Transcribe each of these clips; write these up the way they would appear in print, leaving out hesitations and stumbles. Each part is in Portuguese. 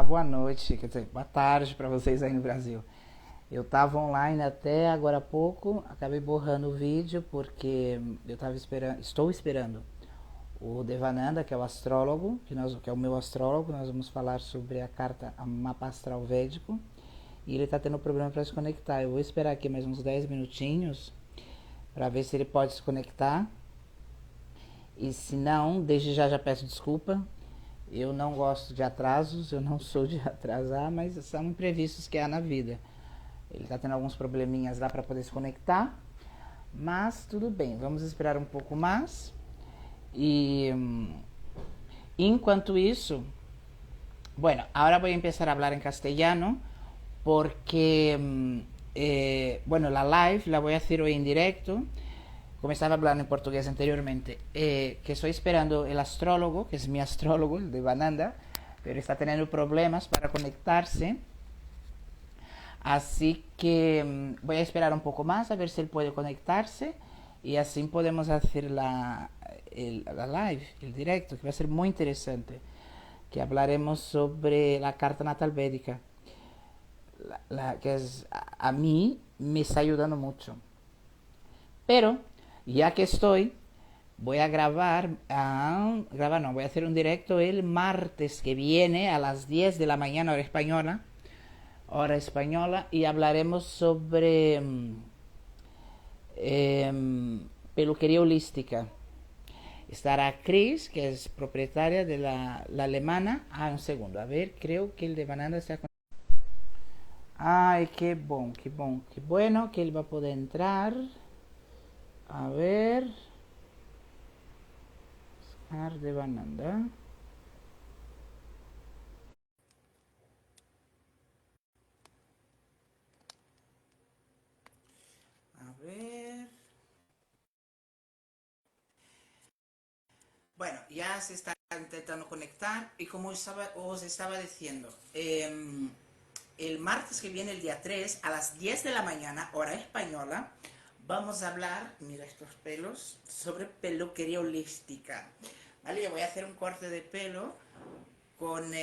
Boa noite, quer dizer, boa tarde para vocês aí no Brasil. Eu estava online até agora há pouco, acabei borrando o vídeo porque estou esperando o Devananda, que é o astrólogo, que é o meu astrólogo. Nós vamos falar sobre a carta a mapa astral védico e ele está tendo problema para se conectar. Eu vou esperar aqui mais uns 10 minutinhos para ver se ele pode se conectar. E se não, desde já peço desculpa. Eu não gosto de atrasos, eu não sou de atrasar, mas são imprevistos que há na vida. Ele está tendo alguns probleminhas lá para poder se conectar, mas tudo bem, vamos esperar um pouco mais. E enquanto isso, bueno, ahora voy a empezar a hablar en castellano porque, bueno, la live la voy a hacer hoy en directo. Como estaba hablando en portugués anteriormente, que estoy esperando el astrólogo, que es mi astrólogo, el de Bananda, pero está teniendo problemas para conectarse. Así que voy a esperar un poco más a ver si él puede conectarse y así podemos hacer la live, el directo, que va a ser muy interesante, que hablaremos sobre la carta natal védica, que a mí me está ayudando mucho. Pero, ya que estoy, voy a voy a hacer un directo el martes que viene a las 10 de la mañana hora española, y hablaremos sobre peluquería holística. Estará Chris, que es propietaria de la alemana. Un segundo, a ver, creo que el de Banana está con... Ay, qué bon, qué bon, qué bueno que él va a poder entrar. A ver, de Banana. A ver. Bueno, ya se está intentando conectar y como os estaba diciendo, el martes que viene, el día 3 a las 10 de la mañana, hora española, vamos a hablar, mira estos pelos, sobre peluquería holística. ¿Vale? Yo voy a hacer un corte de pelo con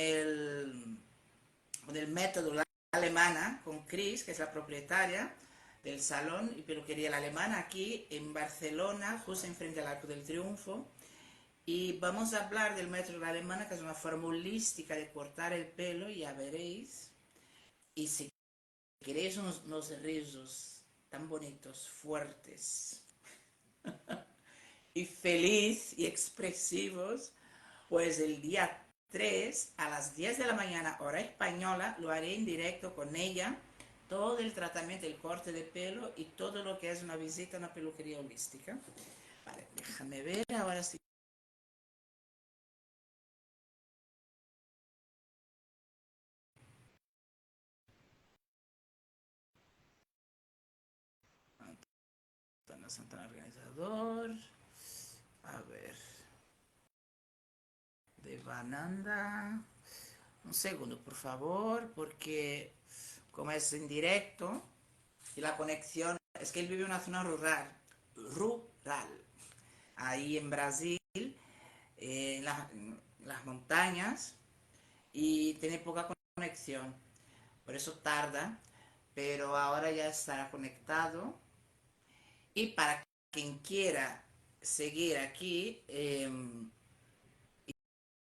con el método La Alemana, con Chris, que es la propietaria del salón y peluquería La Alemana, aquí en Barcelona, justo enfrente al Arco del Triunfo. Y vamos a hablar del método La Alemana, que es una forma holística de cortar el pelo, ya veréis. Y si queréis unos rizos tan bonitos, fuertes y feliz y expresivos, pues el día 3 a las 10 de la mañana, hora española, lo haré en directo con ella, todo el tratamiento, el corte de pelo y todo lo que es una visita a una peluquería holística. Vale, déjame ver ahora sí. Antonio Santana, organizador. A ver. De Vananda. Un segundo, por favor, porque como es en directo y la conexión, es que él vive en una zona rural, ahí en Brasil, en las montañas, y tiene poca conexión, por eso tarda, pero ahora ya estará conectado. Y para quien quiera seguir aquí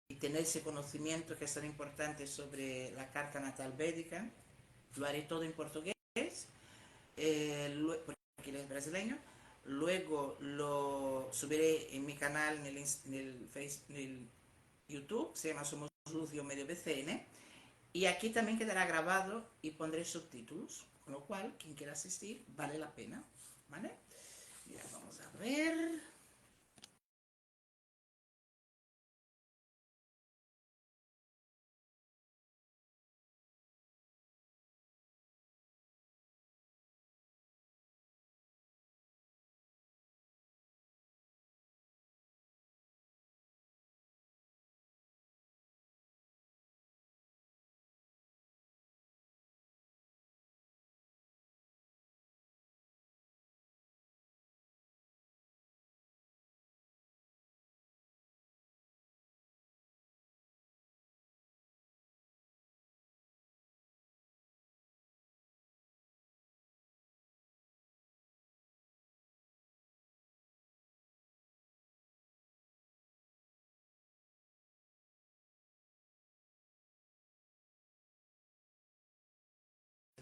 y tener ese conocimiento que es tan importante sobre la carta natal védica, lo haré todo en portugués, porque él es brasileño. Luego lo subiré en mi canal, en el YouTube, se llama Somos Lucio Medio BCN. Y aquí también quedará grabado y pondré subtítulos, con lo cual, quien quiera asistir, vale la pena. ¿Vale? Mira, vamos a ver.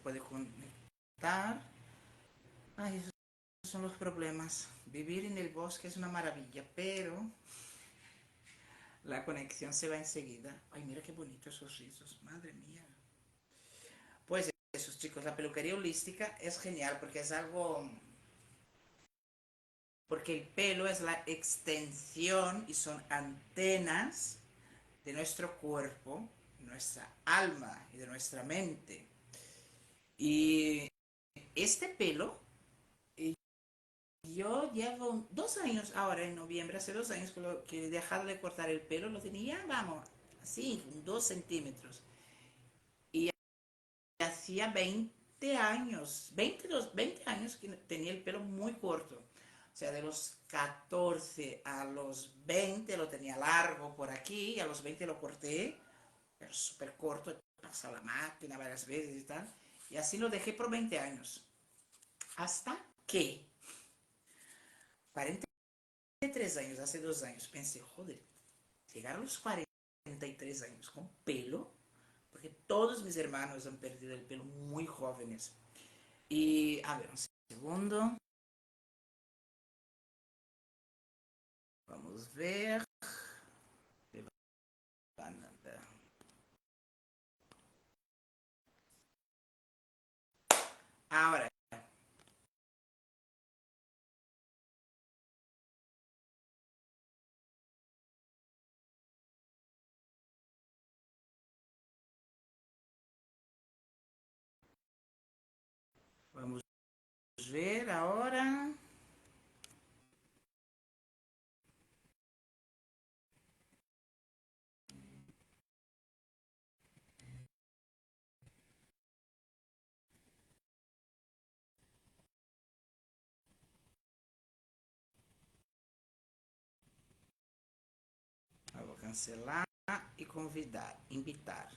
puede conectar. Ay, esos son los problemas. Vivir en el bosque es una maravilla, pero la conexión se va enseguida. Ay, mira qué bonitos esos rizos, madre mía. Pues eso, chicos, la peluquería holística es genial porque es algo, porque el pelo es la extensión y son antenas de nuestro cuerpo, nuestra alma y de nuestra mente. Y este pelo, yo llevo 2 años ahora en noviembre, hace 2 años que he dejado de cortar el pelo, lo tenía, vamos, así, 2 centímetros. Y hacía 20 años, 20 años que tenía el pelo muy corto. O sea, de los 14 a los 20 lo tenía largo por aquí, y a los 20 lo corté, pero súper corto, pasé a la máquina varias veces y tal. Y así lo dejé por 20 años. Hasta que, 43 años, hace 2 años, pensé, joder, llegar a los 43 años con pelo, porque todos mis hermanos han perdido el pelo muy jóvenes. Y, a ver, un segundo. Vamos ver. Ahora, vamos ver ahora. Eu vou cancelar e convidar, invitar.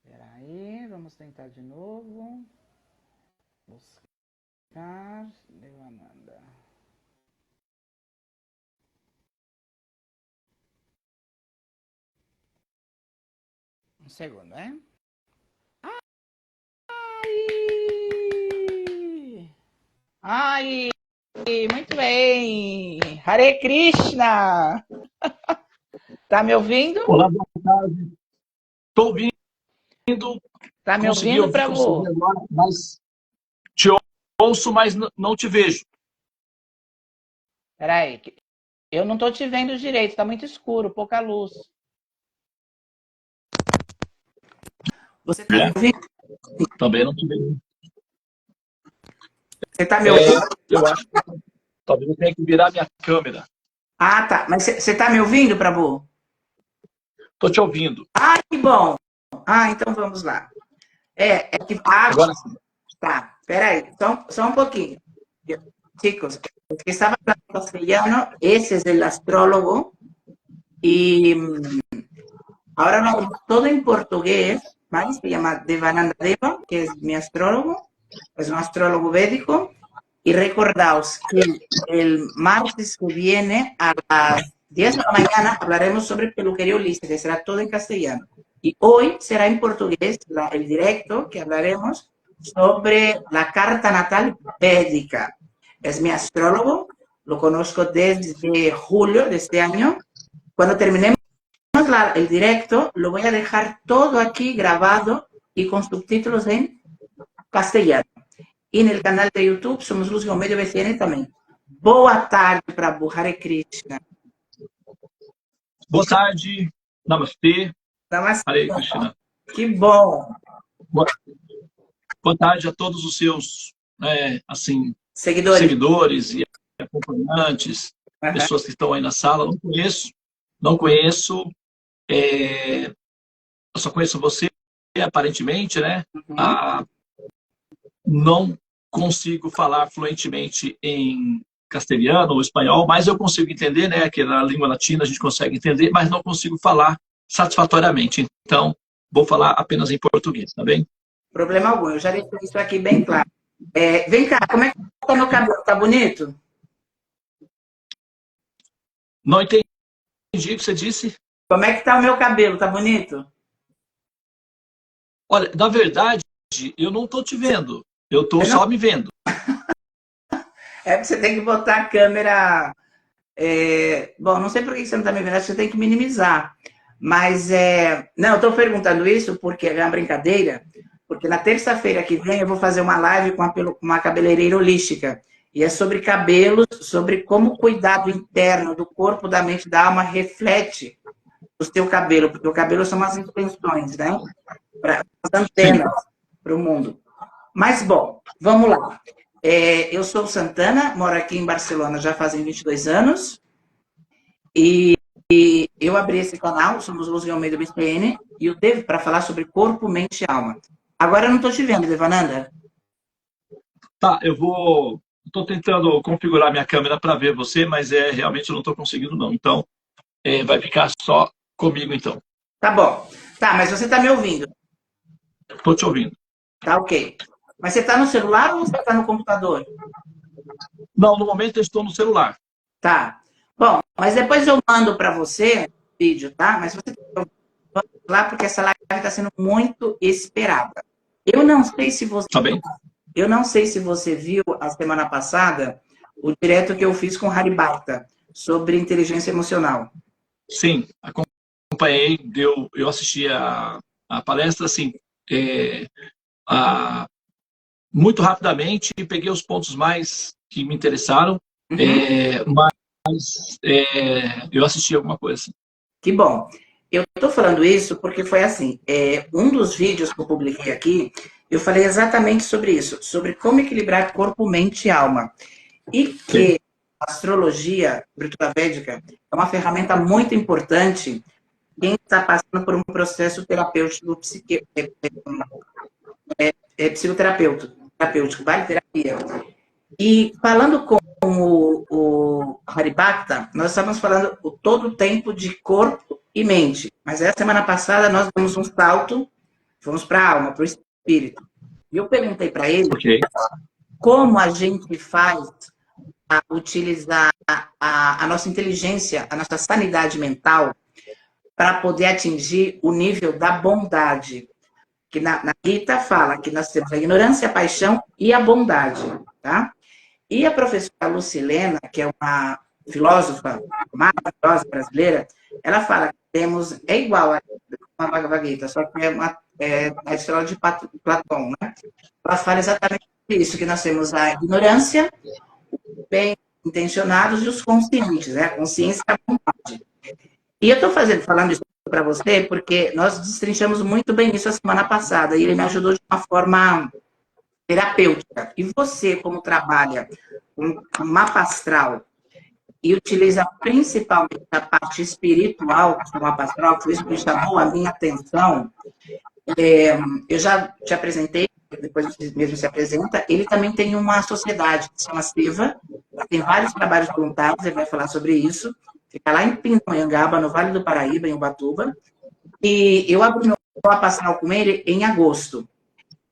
Espera aí, vamos tentar de novo. Buscar Devananda. Um segundo, hein? Ai! Ai! Muito bem! Hare Krishna! Tá me ouvindo? Olá, boa tarde. Estou ouvindo, Tá me consegui ouvindo, ouvir, consegui Prabhu? agora, mas te ouço, mas não te vejo. Peraí, eu não tô te vendo direito, tá muito escuro, pouca luz. Você tá me É, ouvindo? também não te vejo. Você tá me ouvindo? Eu acho que talvez eu tenha que virar minha câmera. Ah, tá. Mas você tá me ouvindo, Prabhu? Estou te ouvindo. Ah, que bom. Ah, então vamos lá. É que água. Agora sim. Tá, peraí, só un pouquinho. Chicos, es que estaba hablando castellano, ese es el astrólogo, y ahora hablamos todo en portugués, ¿vale? Se llama Devananda Deva, que es mi astrólogo, es un astrólogo védico, y recordaos que el martes que viene a las 10 de la mañana hablaremos sobre peluquería holística, que será todo en castellano. Y hoy será en portugués el directo que hablaremos sobre la carta natal védica. Es mi astrólogo, lo conozco desde julio de este año. Cuando terminemos el directo, lo voy a dejar todo aquí grabado y con subtítulos en castellano. Y en el canal de YouTube somos Luz Medio BCN también. Boa tarde, Prabhu. Hare Krishna. Boa tarde, Namastê, Namastê. Hare Krishna. Que bom. Boa, boa tarde a todos os seus, assim, Seguidores. seguidores e acompanhantes, Aham. pessoas que estão aí na sala. Não conheço, eu só conheço você, aparentemente, né? Uhum. Ah, não consigo falar fluentemente em castelhano ou espanhol, mas eu consigo entender, né? Que na língua latina a gente consegue entender, mas não consigo falar satisfatoriamente. Então, vou falar apenas em português, tá bem? Problema algum. Eu já deixei isso aqui bem claro. Vem cá, como é que tá meu cabelo? Tá bonito? Não entendi o que você disse. Como é que tá o meu cabelo? Tá bonito? Olha, na verdade, eu não estou te vendo. Eu estou Não, só me vendo. é que você tem que botar a câmera. Bom, não sei por que você não está me vendo, acho que você tem que minimizar. Mas, não, eu estou perguntando isso porque é uma brincadeira, porque na terça-feira que vem eu vou fazer uma live com uma cabeleireira holística. E é sobre cabelos, sobre como o cuidado interno do corpo, da mente, da alma reflete o seu cabelo, porque o cabelo são umas extensões, né? Para as Sim, antenas para o mundo. Mas, bom, vamos lá. Eu sou Santana, moro aqui em Barcelona já fazem 22 anos. E eu abri esse canal, somos Luz e Almeida BSPN, e eu devo para falar sobre corpo, mente e alma. Agora eu não estou te vendo, Devananda. tá, eu vou. Estou tentando configurar minha câmera para ver você, mas realmente eu não estou conseguindo, não. Então, vai ficar só comigo, então. Tá bom. Tá, mas você está me ouvindo. Estou te ouvindo. Tá ok. Mas você está no celular ou você está no computador? Não, no momento eu estou no celular. Tá. Bom, mas depois eu mando para você o vídeo, tá? Mas você tem que lá porque essa live está sendo muito esperada. Eu não sei se você, Tá bem? eu não sei se você viu a semana passada o direto que eu fiz com o Haribata sobre inteligência emocional. Sim, acompanhei, eu assisti a palestra, assim, é, a, muito rapidamente e peguei os pontos mais que me interessaram, Uhum. mas eu assisti alguma coisa assim. Que bom. Eu estou falando isso porque foi assim, um dos vídeos que eu publiquei aqui, eu falei exatamente sobre isso, sobre como equilibrar corpo, mente e alma. E Sim, que a astrologia, a védica, é uma ferramenta muito importante quem está passando por um processo terapêutico, terapêutico, vale terapia. E falando com o Haribakta, nós estamos falando o todo o tempo de corpo e mente. Mas essa semana passada nós demos um salto, fomos para a alma, para o espírito. E eu perguntei para ele ok. como a gente faz a utilizar a nossa inteligência, a nossa sanidade mental, para poder atingir o nível da bondade. Que na Gita fala que nós temos a ignorância, a paixão e a bondade. Tá? E a professora Lucilena, que é uma filósofa maravilhosa brasileira, ela fala que temos, é igual a uma Bhagavad Gita, só que é a escola de Platão, né? Ela fala exatamente isso, que nós temos a ignorância, bem intencionados e os conscientes, né? A consciência e a vontade. E eu estou falando isso para você porque nós destrinchamos muito bem isso a semana passada e ele me ajudou de uma forma terapêutica. E você, como trabalha com mapa astral e utiliza principalmente a parte espiritual do mapa astral, que foi isso que chamou a minha atenção, eu já te apresentei, depois você mesmo se apresenta, ele também tem uma sociedade que se chama Seva, tem vários trabalhos voluntários, ele vai falar sobre isso, fica lá em Pindamonhangaba, no Vale do Paraíba, em Ubatuba, e eu abri meu mapa astral com ele em agosto,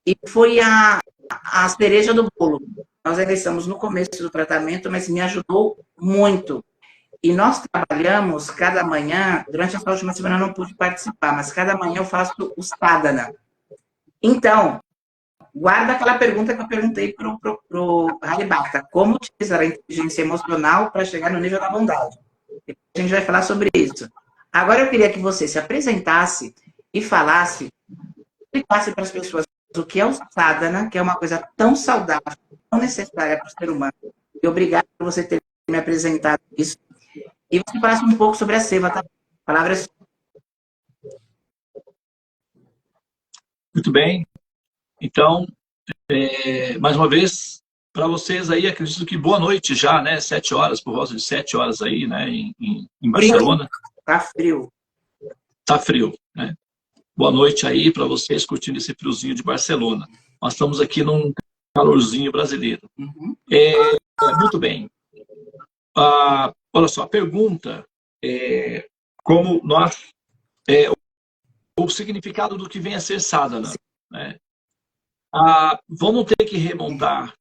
e foi a cereja do bolo. Nós ainda estamos no começo do tratamento, mas me ajudou muito. E nós trabalhamos cada manhã, durante essa última semana eu não pude participar, mas cada manhã eu faço o sadhana. Então, guarda aquela pergunta que eu perguntei para o Haribata, como utilizar a inteligência emocional para chegar no nível da bondade. A gente vai falar sobre isso. Agora eu queria que você se apresentasse e falasse, explicasse para as pessoas o que é o sadhana, que é uma coisa tão saudável, tão necessária para o ser humano. E obrigado por você ter me apresentado isso. E você falasse um pouco sobre a seva, tá? A palavra é sua. Muito bem. Então, mais uma vez, para vocês aí, acredito que boa noite já, né? 7 horas, por volta de 7 horas aí, né? Em Barcelona. Tá frio. Tá frio, né? Boa noite aí para vocês curtindo esse friozinho de Barcelona. Nós estamos aqui num calorzinho brasileiro. Uhum. Muito bem. Olha só, a pergunta é como nós... o significado do que vem a ser sadhana, né? Vamos ter que remontar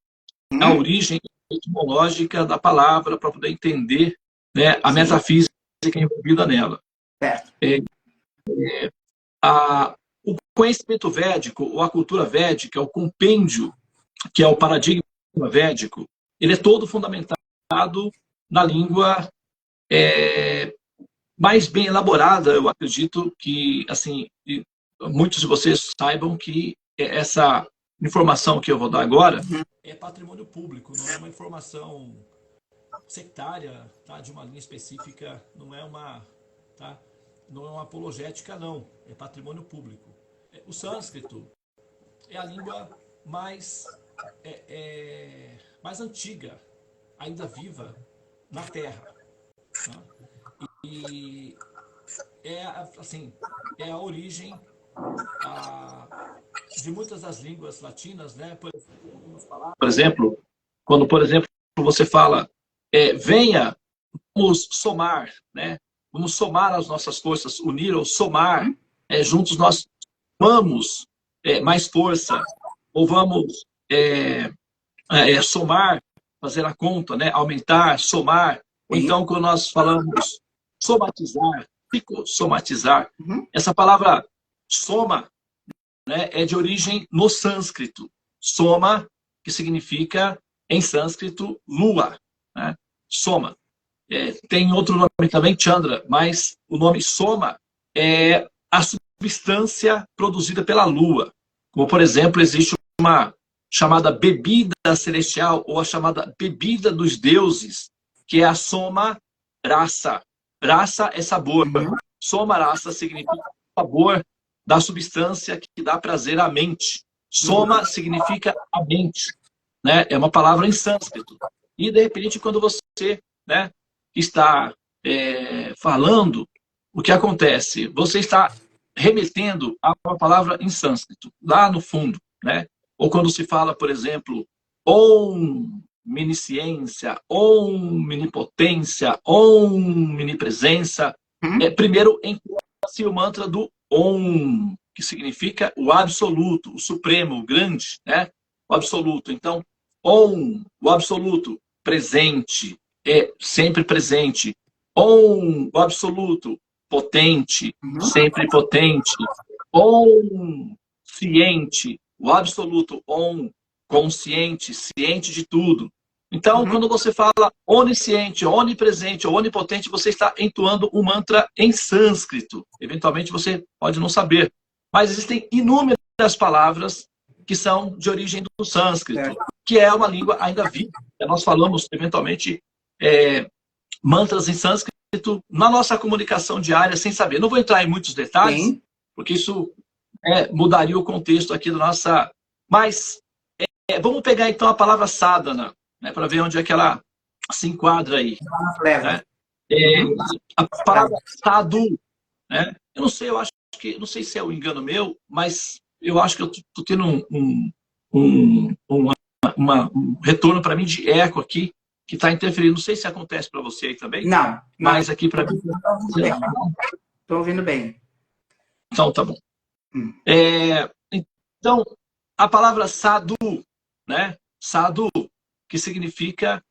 a origem etimológica da palavra para poder entender, né, a metafísica envolvida nela. Certo. O conhecimento védico, ou a cultura védica, o compêndio, que é o paradigma védico, ele é todo fundamentado na língua mais bem elaborada. Eu acredito que, assim, muitos de vocês saibam que essa informação que eu vou dar agora é patrimônio público, não é uma informação sectária, tá, de uma linha específica, não é uma apologética, não, é patrimônio público. O sânscrito é a língua mais antiga, ainda viva na Terra, tá? E assim, é a origem de muitas das línguas latinas, né? Por exemplo, quando, por exemplo, você fala, venha, vamos somar, né? Vamos somar as nossas forças, unir ou somar, juntos nós somamos mais força, ou vamos somar, fazer a conta, né? Aumentar, somar. Ou então, quando nós falamos somatizar, psicosomatizar, essa palavra soma, né, é de origem no sânscrito. Soma, que significa, em sânscrito, lua, né? Soma. Tem outro nome também, Chandra, mas o nome soma é a substância produzida pela lua. Como, por exemplo, existe uma chamada bebida celestial, ou a chamada bebida dos deuses, que é a soma rasa. Rasa é sabor. Soma rasa significa sabor da substância que dá prazer à mente. Soma significa a mente, né? É uma palavra em sânscrito. E, de repente, quando você, né, está falando, o que acontece? Você está remetendo a uma palavra em sânscrito, lá no fundo, né? Ou quando se fala, por exemplo, omnisciência, omnipotência, omnipresença, primeiro encontra-se o mantra do Om, que significa o absoluto, o supremo, o grande, né? O absoluto. Então, Om, o absoluto, presente, sempre presente. Om, o absoluto, potente, sempre potente. Om, ciente, o absoluto. Om, consciente, ciente de tudo. Então, quando você fala onisciente, onipresente ou onipotente, você está entoando um mantra em sânscrito. Eventualmente você pode não saber. Mas existem inúmeras palavras que são de origem do sânscrito, que é uma língua ainda viva. Nós falamos, eventualmente, mantras em sânscrito na nossa comunicação diária, sem saber. Não vou entrar em muitos detalhes, porque isso mudaria o contexto aqui da nossa... Mas vamos pegar, então, a palavra sadhana, né, para ver onde é que ela se enquadra aí. Né? A palavra sadhu, né? Eu não sei, não sei se é um engano meu, mas eu acho que eu estou tendo um retorno para mim de eco aqui, que está interferindo. Não sei se acontece para você aí também. Não. Mas aqui para mim... Estou ouvindo bem. Então, tá bom. Então, a palavra sadhu, né? Sadhu, que significa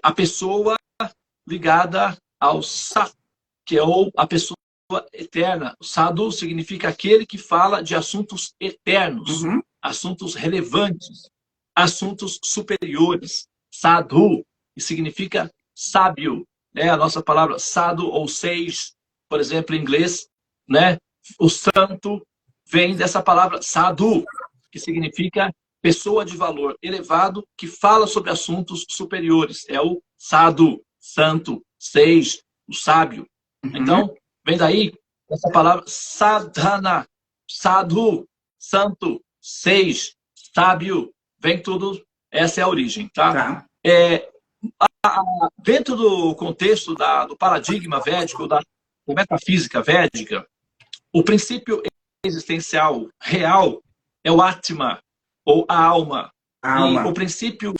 a pessoa ligada ao sat, que é a pessoa eterna. O sadhu significa aquele que fala de assuntos eternos, assuntos relevantes, assuntos superiores. Sadhu, que significa sábio, né? A nossa palavra sadhu ou sage, por exemplo, em inglês, né? O santo vem dessa palavra sadhu, que significa pessoa de valor elevado que fala sobre assuntos superiores. É o sadhu, santo, sage, o sábio. Então, vem daí essa palavra sadhana, sadhu, santo, sage, sábio, vem tudo, essa é a origem, tá? Dentro do contexto do paradigma védico, da metafísica védica, o princípio existencial real é o Atma, ou a alma. E o princípio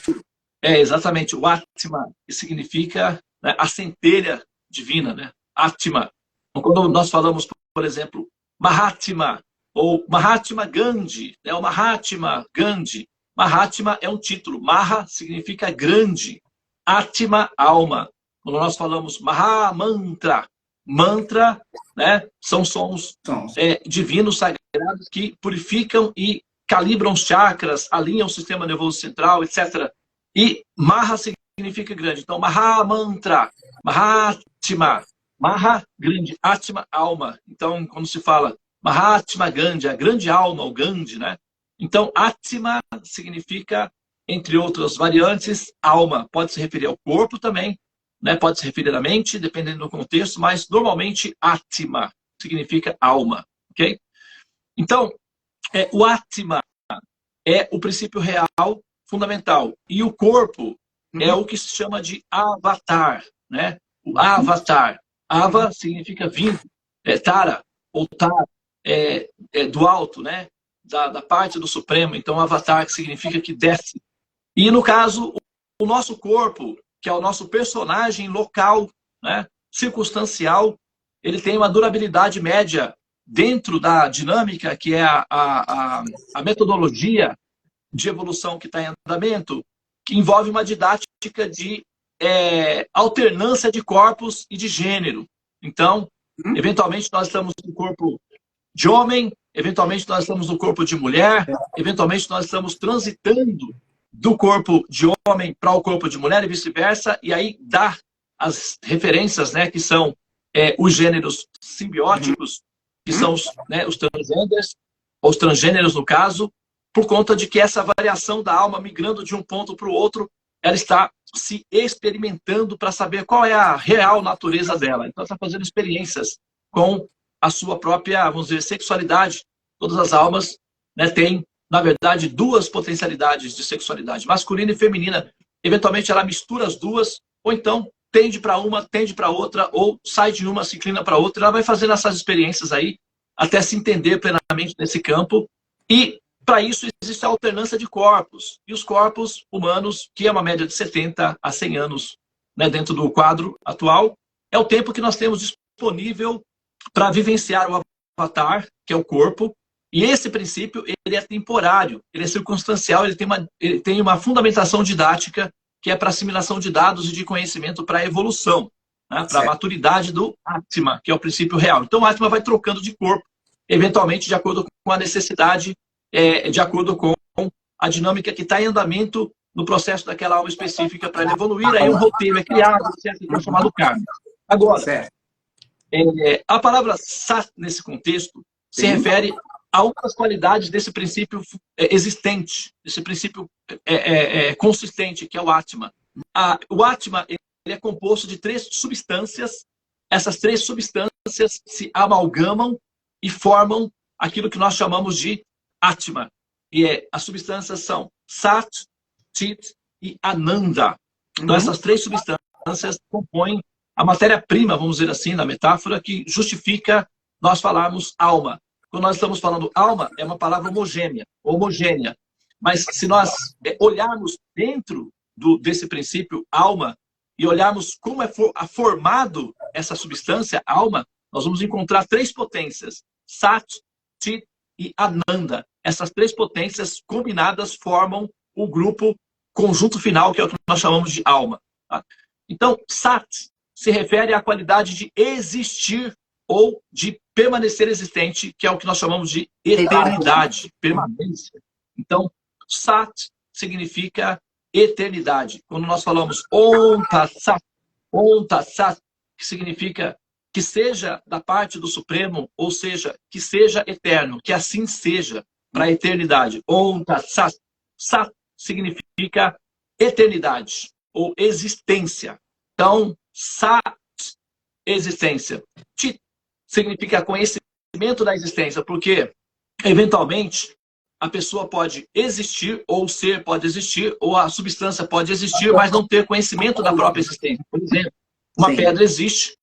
é exatamente o Atma, que significa, né, a centelha divina, né? Atma. Então, quando nós falamos, por exemplo, Mahatma, ou Mahatma Gandhi, né? O Mahatma Gandhi. Mahatma é um título. Maha significa grande. Atma, alma. Quando nós falamos Mahamantra, mantra, né, são sons divinos, sagrados, que purificam e calibram os chakras, alinham o sistema nervoso central, etc. E Maha significa grande. Então, Mahamantra, Mahatma, Maha, grande, Atma, alma. Então, quando se fala Mahatma Gandhi, a grande alma, o Gandhi, né? Então, Atma significa, entre outras variantes, alma. Pode se referir ao corpo também, né? Pode se referir à mente, dependendo do contexto, mas normalmente Atma significa alma, ok? Então, o Atma é o princípio real fundamental. E o corpo é o que se chama de avatar, né? O avatar. Ava significa vindo, Tara, ou Tar, do alto, né? Da parte do Supremo. Então, avatar, que significa que desce. E, no caso, o nosso corpo, que é o nosso personagem local, né? Circunstancial, ele tem uma durabilidade média dentro da dinâmica, que é a metodologia de evolução que está em andamento, que envolve uma didática de alternância de corpos e de gênero. Então, eventualmente nós estamos no corpo de homem, eventualmente nós estamos no corpo de mulher, eventualmente nós estamos transitando do corpo de homem para o corpo de mulher e vice-versa, e aí dá as referências, né, que são os gêneros simbióticos, que são os transgenders, ou os transgêneros no caso, por conta de que essa variação da alma migrando de um ponto para o outro, ela está se experimentando para saber qual é a real natureza dela. Então, ela está fazendo experiências com a sua própria, vamos dizer, sexualidade. Todas as almas, né, têm, na verdade, duas potencialidades de sexualidade, masculina e feminina. Eventualmente, ela mistura as duas, ou então tende para uma, tende para outra, ou sai de uma, se inclina para outra. Ela vai fazendo essas experiências aí, até se entender plenamente nesse campo. E para isso existe a alternância de corpos. E os corpos humanos, que é uma média de 70 a 100 anos, né, dentro do quadro atual, é o tempo que nós temos disponível para vivenciar o avatar, que é o corpo. E esse princípio, ele é temporário, ele é circunstancial, ele tem uma fundamentação didática, que é para assimilação de dados e de conhecimento para a evolução, né, para a maturidade do Atma, que é o princípio real. Então o Atma vai trocando de corpo, eventualmente de acordo com a necessidade, de acordo com a dinâmica que está em andamento no processo daquela alma específica para evoluir, aí um roteiro é criado, que é chamado karma. Agora, a palavra sat, nesse contexto, se refere a outras qualidades desse princípio existente, desse princípio consistente, que é o Atma. O Atma ele é composto de 3 substâncias. Essas 3 substâncias se amalgamam e formam aquilo que nós chamamos de Atma. E as substâncias são Sat, Chit e Ananda. Então, essas 3 substâncias compõem a matéria-prima, vamos dizer assim, na metáfora, que justifica nós falarmos alma. Quando nós estamos falando alma, é uma palavra homogênea. Mas se nós olharmos dentro desse princípio alma e olharmos como é formado essa substância alma, nós vamos encontrar 3 potências: Sat, Chit e Ananda. Essas 3 potências combinadas formam o grupo conjunto final, que é o que nós chamamos de alma. Tá? Então, Sat se refere à qualidade de existir ou de permanecer existente, que é o que nós chamamos de eternidade, permanência. Então, Sat significa eternidade. Quando nós falamos Om Tat Sat, que significa que seja da parte do Supremo, ou seja, que seja eterno, que assim seja para a eternidade. Om Tat Sat. Sat significa eternidade ou existência. Então, Sat, existência. Chit significa conhecimento da existência, porque, eventualmente, a pessoa pode existir, ou o ser pode existir, ou a substância pode existir, mas não ter conhecimento da própria existência. Por exemplo, uma pedra existe,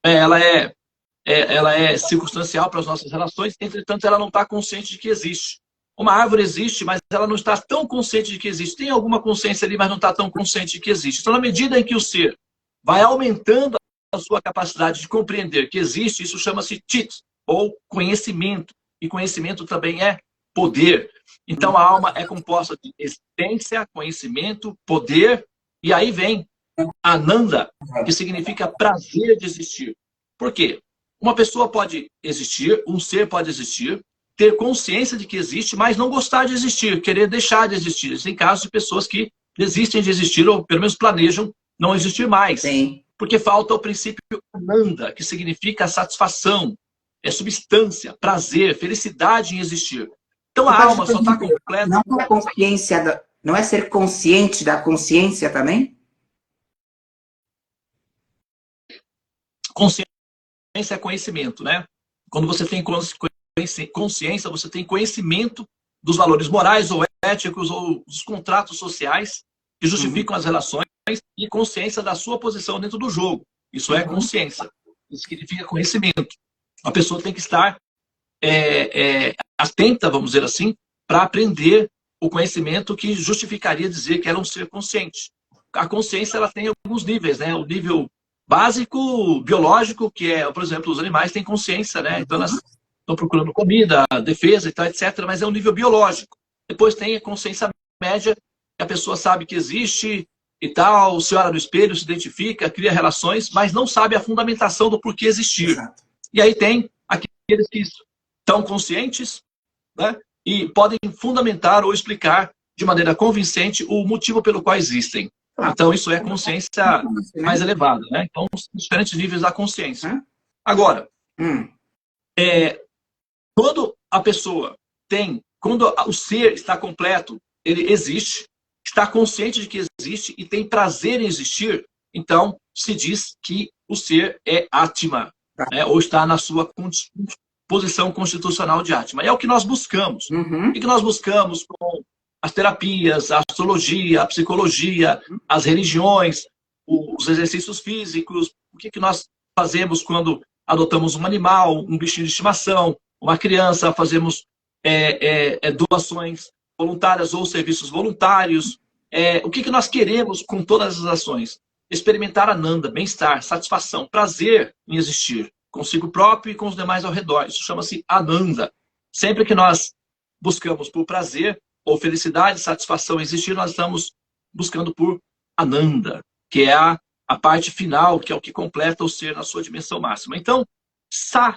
ela é circunstancial para as nossas relações, entretanto, ela não está consciente de que existe. Uma árvore existe, mas ela não está tão consciente de que existe. Tem alguma consciência ali, mas não está tão consciente de que existe. Então, na medida em que o ser vai aumentando a sua capacidade de compreender que existe, isso chama-se Chit, ou conhecimento. E conhecimento também é poder. Então, a alma é composta de existência, conhecimento, poder, e aí vem Ananda, que significa prazer de existir. Por quê? Uma pessoa pode existir, um ser pode existir, ter consciência de que existe, mas não gostar de existir, querer deixar de existir. Existem casos de pessoas que desistem de existir, ou pelo menos planejam não existir mais. Sim. Porque falta o princípio Ananda, que significa satisfação, é substância, prazer, felicidade em existir. Então a alma só está completa... Não é consciência, não é ser consciente da consciência também? Consciência é conhecimento, né? Quando você tem consciência, você tem conhecimento dos valores morais ou éticos ou dos contratos sociais que justificam as relações e consciência da sua posição dentro do jogo. Isso é consciência. Isso significa conhecimento. A pessoa tem que estar atenta, vamos dizer assim, para aprender o conhecimento que justificaria dizer que era um ser consciente. A consciência ela tem alguns níveis, né? O nível básico, biológico, que é, por exemplo, os animais têm consciência, né? Então elas estão procurando comida, defesa e tal, etc. Mas é um nível biológico. Depois tem a consciência média, que a pessoa sabe que existe e tal, se olha no espelho, se identifica, cria relações, mas não sabe a fundamentação do porquê existir. Exato. E aí tem aqueles que estão conscientes, né? E podem fundamentar ou explicar de maneira convincente o motivo pelo qual existem. Então, isso é consciência mais elevada, né? Então, diferentes níveis da consciência. Agora, quando a pessoa tem, quando o ser está completo, ele existe, está consciente de que existe e tem prazer em existir, então se diz que o ser é Atma, né? Ou está na sua posição constitucional de Atma. E é o que nós buscamos. O que nós buscamos com as terapias, a astrologia, a psicologia, as religiões, os exercícios físicos, o que nós fazemos quando adotamos um animal, um bichinho de estimação, uma criança, fazemos doações voluntárias ou serviços voluntários. O que nós queremos com todas as ações? Experimentar Ananda, bem-estar, satisfação, prazer em existir, consigo próprio e com os demais ao redor. Isso chama-se Ananda. Sempre que nós buscamos por prazer, ou felicidade, satisfação existir, nós estamos buscando por Ananda, que é a parte final, que é o que completa o ser na sua dimensão máxima. Então, Sat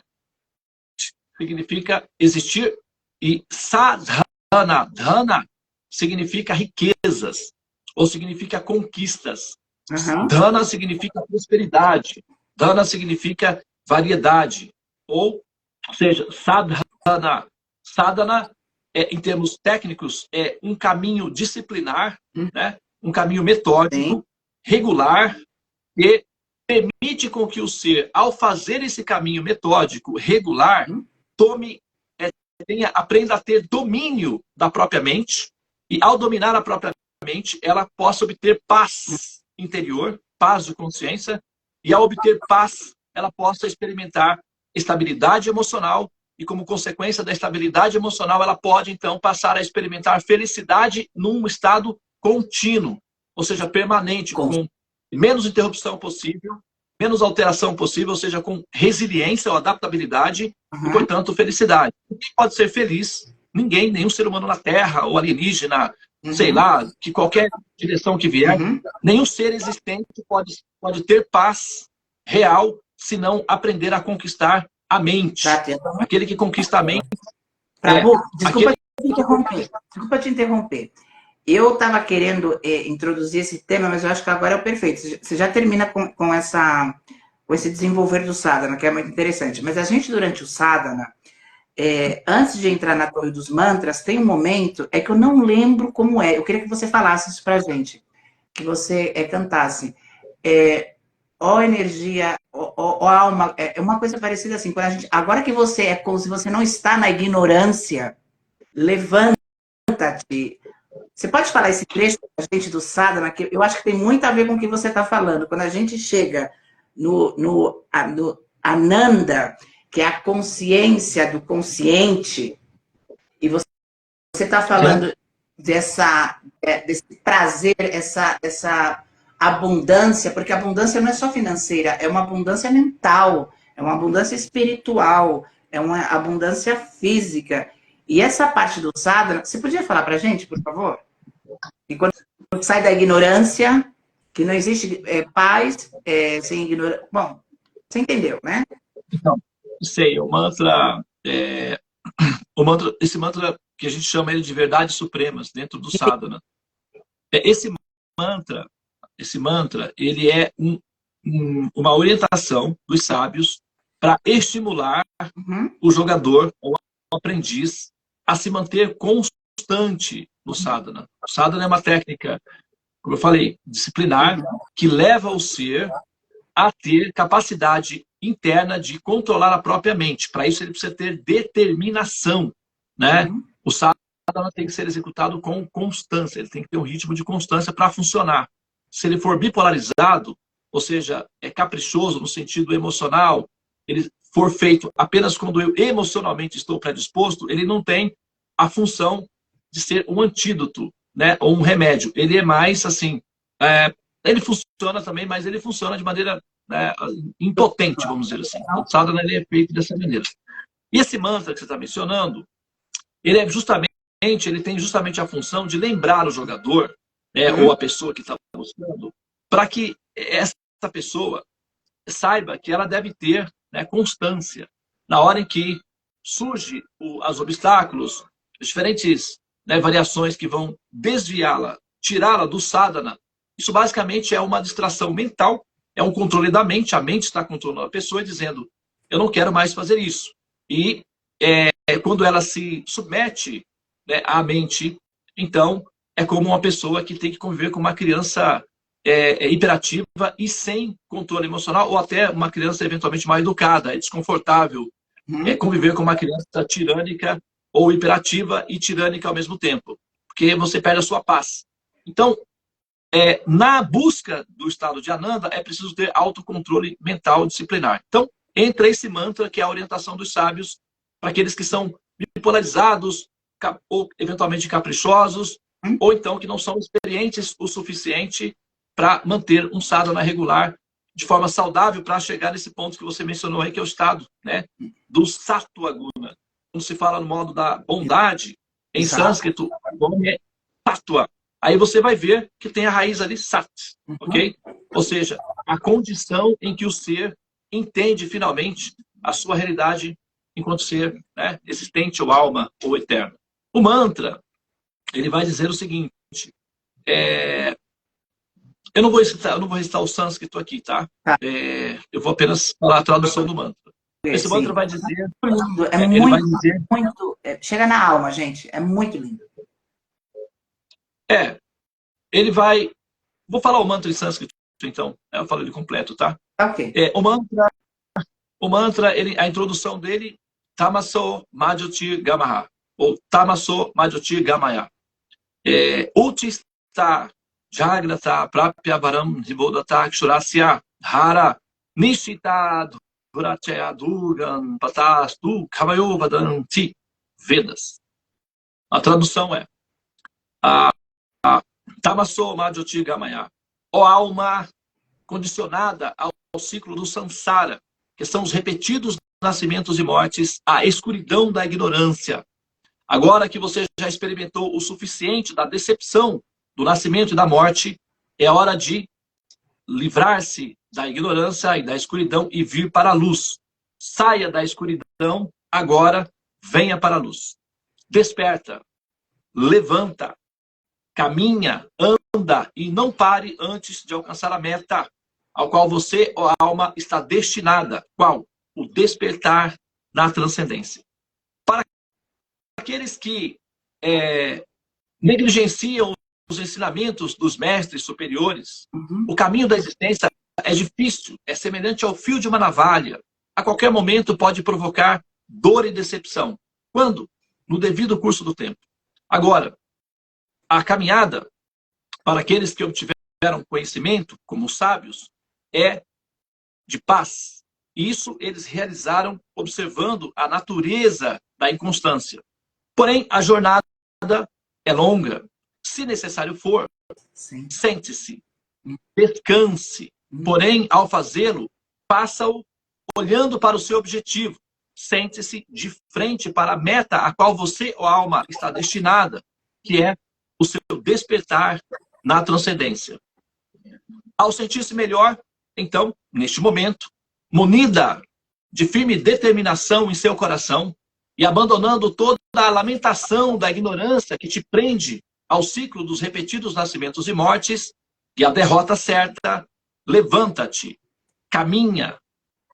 significa existir e Sadhana, Dhana, significa riquezas, ou significa conquistas. Dhana significa prosperidade, Dhana significa variedade, ou seja, Sadhana. Sadhana em termos técnicos, é um caminho disciplinar, né? Um caminho metódico, regular, que permite com que o ser, ao fazer esse caminho metódico, regular, aprenda a ter domínio da própria mente, e ao dominar a própria mente, ela possa obter paz interior, paz de consciência, e ao obter paz, ela possa experimentar estabilidade emocional, e como consequência da estabilidade emocional, ela pode, então, passar a experimentar felicidade num estado contínuo, ou seja, permanente, com menos interrupção possível, menos alteração possível, ou seja, com resiliência ou adaptabilidade, e, portanto, felicidade. Ninguém pode ser feliz, ninguém, nenhum ser humano na Terra, ou alienígena, sei lá, que qualquer direção que vier, nenhum ser existente pode ter paz real, se não aprender a conquistar a mente. Aquele que conquista a mente... Desculpa te interromper. Eu estava querendo introduzir esse tema, mas eu acho que agora é o perfeito. Você já termina com esse desenvolver do sadhana, que é muito interessante. Mas a gente, durante o sadhana, antes de entrar na Torre dos Mantras, tem um momento, é que eu não lembro como é. Eu queria que você falasse isso pra gente, que você cantasse. Ó energia, ó alma, é uma coisa parecida assim, quando a gente, agora que você é como se você não está na ignorância, levanta-te. Você pode falar esse trecho pra gente do sadhana, que eu acho que tem muito a ver com o que você está falando. Quando a gente chega no Ananda, que é a consciência do consciente, e você está falando desse prazer, essa abundância, porque a abundância não é só financeira, é uma abundância mental, é uma abundância espiritual, é uma abundância física. E essa parte do sadhana, você podia falar para a gente, por favor? E quando sai da ignorância, que não existe paz sem ignorância. Bom, você entendeu, né? Então, sei, esse mantra que a gente chama ele de verdades supremas dentro do sadhana. Esse mantra, ele é uma orientação dos sábios para estimular o jogador ou o aprendiz a se manter constante no sadhana. O sadhana é uma técnica, como eu falei, disciplinar, que leva o ser a ter capacidade interna de controlar a própria mente. Para isso, ele precisa ter determinação, né? O sadhana tem que ser executado com constância, ele tem que ter um ritmo de constância para funcionar. Se ele for bipolarizado, ou seja, é caprichoso no sentido emocional, ele for feito apenas quando eu emocionalmente estou predisposto, ele não tem a função de ser um antídoto, né? Ou um remédio. Ele é mais assim, ele funciona também, mas ele funciona de maneira impotente, vamos dizer assim. O sadhana ele é feito dessa maneira. E esse mantra que você está mencionando, ele tem justamente a função de lembrar o jogador, ou a pessoa que está buscando, para que essa pessoa saiba que ela deve ter, né, constância na hora em que surge os obstáculos, as diferentes, né, variações que vão desviá-la, tirá-la do sadhana. Isso basicamente é uma distração mental, é um controle da mente. A mente está controlando a pessoa e dizendo, eu não quero mais fazer isso. E quando ela se submete, né, à mente, então é como uma pessoa que tem que conviver com uma criança hiperativa e sem controle emocional, ou até uma criança eventualmente mal educada. É desconfortável conviver com uma criança tirânica ou hiperativa e tirânica ao mesmo tempo, porque você perde a sua paz. Então, na busca do estado de Ananda, é preciso ter autocontrole mental disciplinar. Então, entra esse mantra, que é a orientação dos sábios, para aqueles que são bipolarizados, ou eventualmente caprichosos, ou então que não são experientes o suficiente para manter um sadhana regular de forma saudável, para chegar nesse ponto que você mencionou aí, que é o estado, né, do sattva guna. Quando se fala no modo da bondade, em sânscrito, o nome é tattva. Aí você vai ver que tem a raiz ali, sat, ok? Ou seja, a condição em que o ser entende finalmente a sua realidade enquanto ser, né, existente ou alma ou eterno. O mantra, ele vai dizer o seguinte, eu não vou recitar o sânscrito aqui, tá? Eu vou apenas falar a tradução do mantra. Esse mantra vai dizer... É muito lindo, ele vai dizer, chega na alma, gente, é muito lindo. Ele vai... Vou falar o mantra em sânscrito, então. Eu falo ele completo, tá? Ok. O mantra, a introdução dele, Tamaso Majoti Gamaha, ou Tamaso Majoti Gamaya. Utista Jagrata Prapya Varam Hibodata Kshurasya Hara Nishita Durachaya Durgan Patastu Kavayo Vadanti Vedas. A tradução é Tamaso Majoti Gamaya. Ó alma condicionada ao ciclo do samsara, que são os repetidos nascimentos e mortes, a escuridão da ignorância. Agora que você já experimentou o suficiente da decepção do nascimento e da morte, é hora de livrar-se da ignorância e da escuridão e vir para a luz. Saia da escuridão, agora venha para a luz. Desperta, levanta, caminha, anda e não pare antes de alcançar a meta ao qual você, ó alma, está destinada. Qual? O despertar na transcendência. Para aqueles que negligenciam os ensinamentos dos mestres superiores, o caminho da existência é difícil, é semelhante ao fio de uma navalha. A qualquer momento pode provocar dor e decepção. Quando? No devido curso do tempo. Agora, a caminhada, para aqueles que obtiveram conhecimento, como sábios, é de paz. Isso eles realizaram observando a natureza da inconstância. Porém, a jornada é longa. Se necessário for, sente-se, descanse. Porém, ao fazê-lo, faça-o olhando para o seu objetivo. Sente-se de frente para a meta a qual você, ou alma, está destinada, que é o seu despertar na transcendência. Ao sentir-se melhor, então, neste momento, munida de firme determinação em seu coração e abandonando toda a lamentação da ignorância que te prende ao ciclo dos repetidos nascimentos e mortes e a derrota certa, levanta-te, caminha,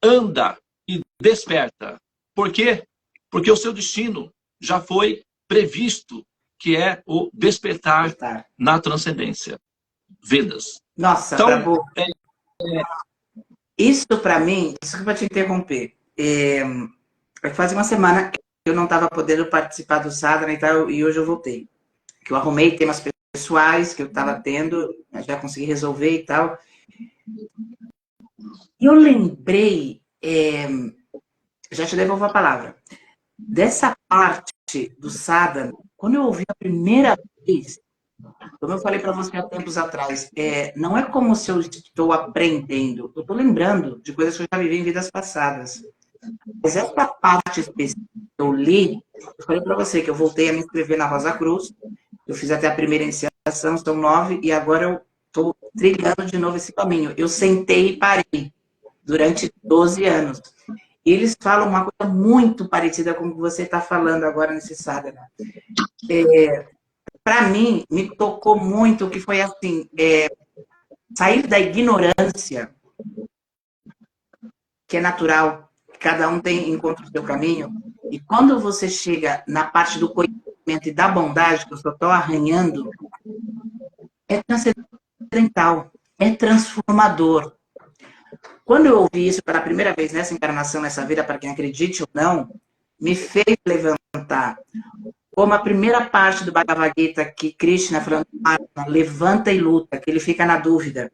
anda e desperta. Por quê? Porque o seu destino já foi previsto, que é o despertar na transcendência. Vedas. Nossa, então, Prabhu, isso para mim, desculpa te interromper, faz uma semana que eu não estava podendo participar do sadhana e tal, e hoje eu voltei. Que eu arrumei temas pessoais que eu estava tendo, já consegui resolver e tal. E eu lembrei, já te devolvo a palavra, dessa parte do sadhana, quando eu ouvi a primeira vez, como eu falei para você há tempos atrás, não é como se eu estou aprendendo, eu estou lembrando de coisas que eu já vivi em vidas passadas. Mas essa parte específica que eu li, eu falei para você que eu voltei a me inscrever na Rosa Cruz, eu fiz até a primeira iniciação, são 9, e agora eu estou trilhando de novo esse caminho. Eu sentei e parei durante 12 anos. E eles falam uma coisa muito parecida com o que você está falando agora nesse sadhana. Para mim, me tocou muito que foi assim, sair da ignorância, que é natural, cada um encontra o seu caminho, e quando você chega na parte do conhecimento e da bondade, que eu só estou arranhando, é transcendental, é transformador. Quando eu ouvi isso pela primeira vez nessa encarnação, nessa vida, para quem acredite ou não, me fez levantar. Como a primeira parte do Bhagavad Gita, que Krishna falando, levanta e luta, que ele fica na dúvida.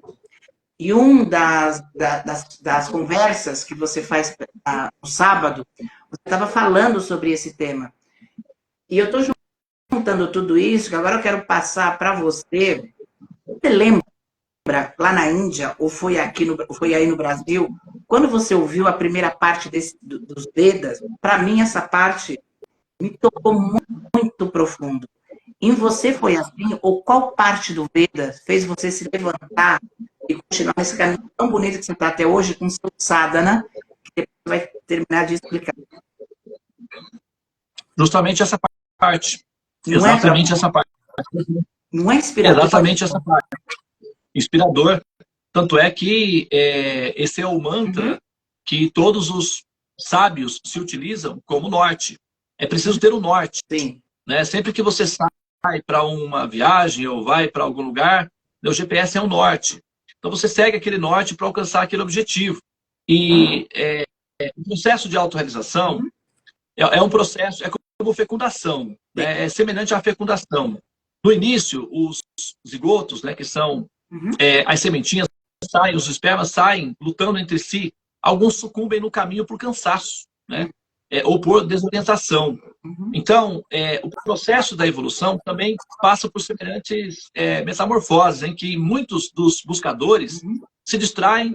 E das conversas que você faz no sábado, você estava falando sobre esse tema. E eu estou juntando tudo isso, que agora eu quero passar para você. Você lembra, lá na Índia, ou foi aí no Brasil, quando você ouviu a primeira parte dos Vedas, para mim essa parte me tocou muito profundo. Em você foi assim? Ou qual parte do Vedas fez você se levantar e continuar nesse caminho tão bonito que você está até hoje com o seu sadhana, que depois vai terminar de explicar? Justamente essa parte. Não exatamente essa parte. Não é inspirador? Exatamente essa parte. Inspirador. Tanto é que esse é o mantra que todos os sábios se utilizam como norte. É preciso ter um norte. Sim. Né? Sempre que você sai para uma viagem ou vai para algum lugar, o GPS é um norte. Então você segue aquele norte para alcançar aquele objetivo. E o processo de autorrealização é um processo, é como fecundação, né? É semelhante à fecundação. No início, os zigotos, né, que são as sementinhas, saem, os espermas saem lutando entre si. Alguns sucumbem no caminho por cansaço, né? Ou por desorientação. Então, o processo da evolução também passa por semelhantes metamorfoses, em que muitos dos buscadores se distraem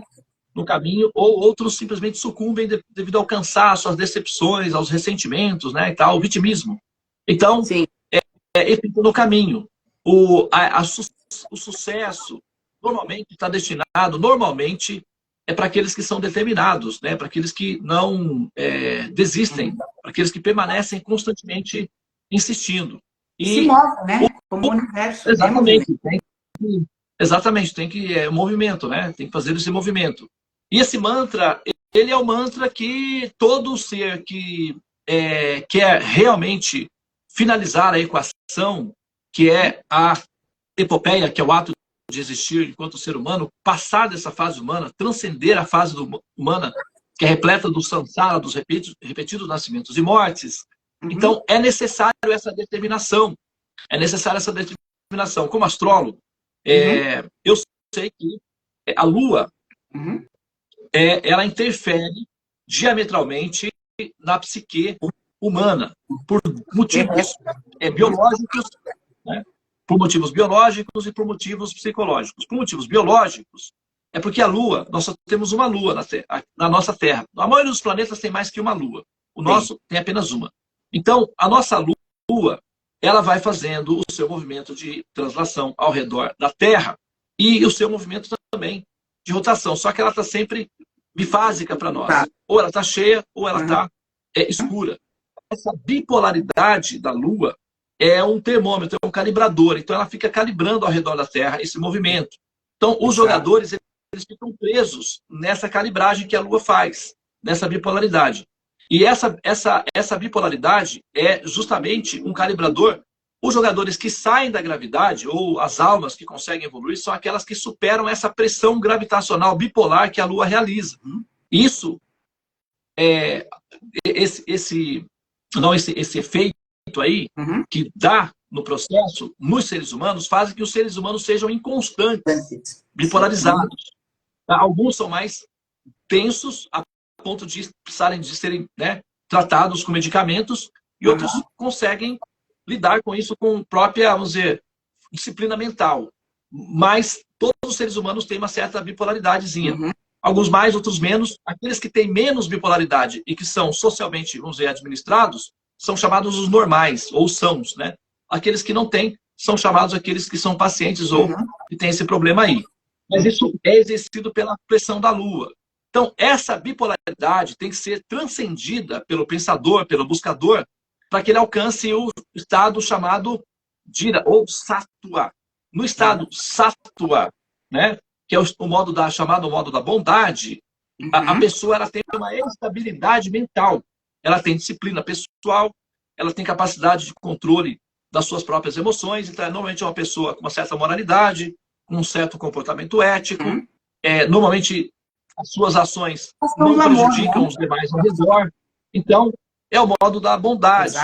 no caminho, ou outros simplesmente sucumbem devido ao cansaço, às decepções, aos ressentimentos, né, e tal, ao vitimismo. Então, no caminho. O sucesso normalmente está destinado, é para aqueles que são determinados, né? Para aqueles que não desistem, para aqueles que permanecem constantemente insistindo. E se move, né? Como o universo. Exatamente, tem que movimento, né? Tem que fazer esse movimento. E esse mantra, ele é o mantra que todo ser que quer realmente finalizar a equação, que é a epopeia, que é o ato de existir enquanto ser humano, passar dessa fase humana, transcender a fase humana, que é repleta do samsara, dos repetidos nascimentos e mortes. Então, é necessário essa determinação. É necessária essa determinação. Como astrólogo, eu sei que a Lua, ela interfere diametralmente na psique humana, por motivos biológicos, né? Por motivos biológicos e por motivos psicológicos. Por motivos biológicos, é porque a Lua, nós só temos uma Lua na nossa Terra. A maioria dos planetas tem mais que uma Lua. O nosso tem apenas uma. Então, a nossa Lua, ela vai fazendo o seu movimento de translação ao redor da Terra e o seu movimento também de rotação. Só que ela está sempre bifásica para nós. Ou ela está cheia, ou ela está escura. Essa bipolaridade da Lua é um termômetro, é um calibrador. Então, ela fica calibrando ao redor da Terra esse movimento. Então, os jogadores, eles ficam presos nessa calibragem que a Lua faz, nessa bipolaridade. E essa bipolaridade é justamente um calibrador. Os jogadores que saem da gravidade, ou as almas que conseguem evoluir, são aquelas que superam essa pressão gravitacional bipolar que a Lua realiza. Isso, esse efeito aí, que dá no processo, nos seres humanos, faz que os seres humanos sejam inconstantes, bipolarizados. Alguns são mais tensos, a ponto de precisarem de serem, né, tratados com medicamentos, e outros conseguem lidar com isso com própria, vamos dizer, disciplina mental. Mas todos os seres humanos têm uma certa bipolaridadezinha. Alguns mais, outros menos. Aqueles que têm menos bipolaridade e que são socialmente, vamos dizer, administrados, são chamados os normais, ou sãos, né? Aqueles que não têm, são chamados aqueles que são pacientes ou que têm esse problema aí. Mas isso é exercido pela pressão da Lua. Então, essa bipolaridade tem que ser transcendida pelo pensador, pelo buscador, para que ele alcance o estado chamado Dira, ou Sattva. No estado Sattva, né, que é o modo chamado modo da bondade, a pessoa ela tem uma estabilidade mental. Ela tem disciplina pessoal, ela tem capacidade de controle das suas próprias emoções. Então, normalmente é uma pessoa com uma certa moralidade, com um certo comportamento ético. Normalmente, as suas ações não prejudicam os demais ao redor. Então, é o modo da bondade.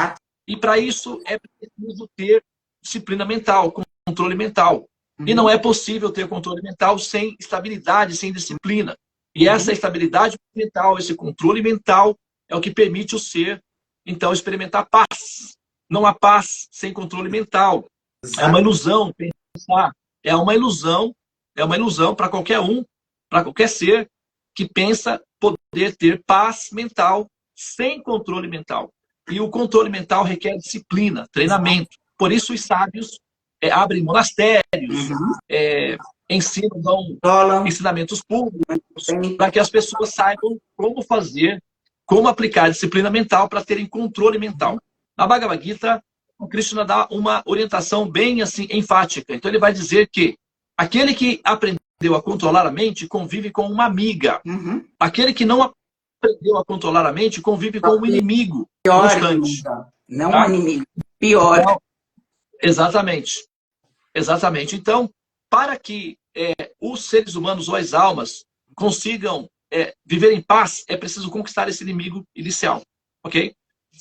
E para isso é preciso ter disciplina mental, controle mental. E não é possível ter controle mental sem estabilidade, sem disciplina. E essa estabilidade mental, esse controle mental, é o que permite o ser, então, experimentar paz. Não há paz sem controle mental. É uma ilusão pensar. É uma ilusão para qualquer um, para qualquer ser que pensa poder ter paz mental sem controle mental. E o controle mental requer disciplina, treinamento. Por isso os sábios abrem monastérios, dão ensinamentos públicos, para que as pessoas saibam como fazer, como aplicar disciplina mental para terem controle mental. Na Bhagavad Gita, o Krishna dá uma orientação bem assim enfática. Então ele vai dizer que aquele que aprendeu a controlar a mente convive com uma amiga. Aquele que não aprendeu a controlar a mente convive com um inimigo constante. Não um inimigo, pior. Então, exatamente. Exatamente. Então, para que os seres humanos ou as almas consigam viver em paz, é preciso conquistar esse inimigo inicial. Ok?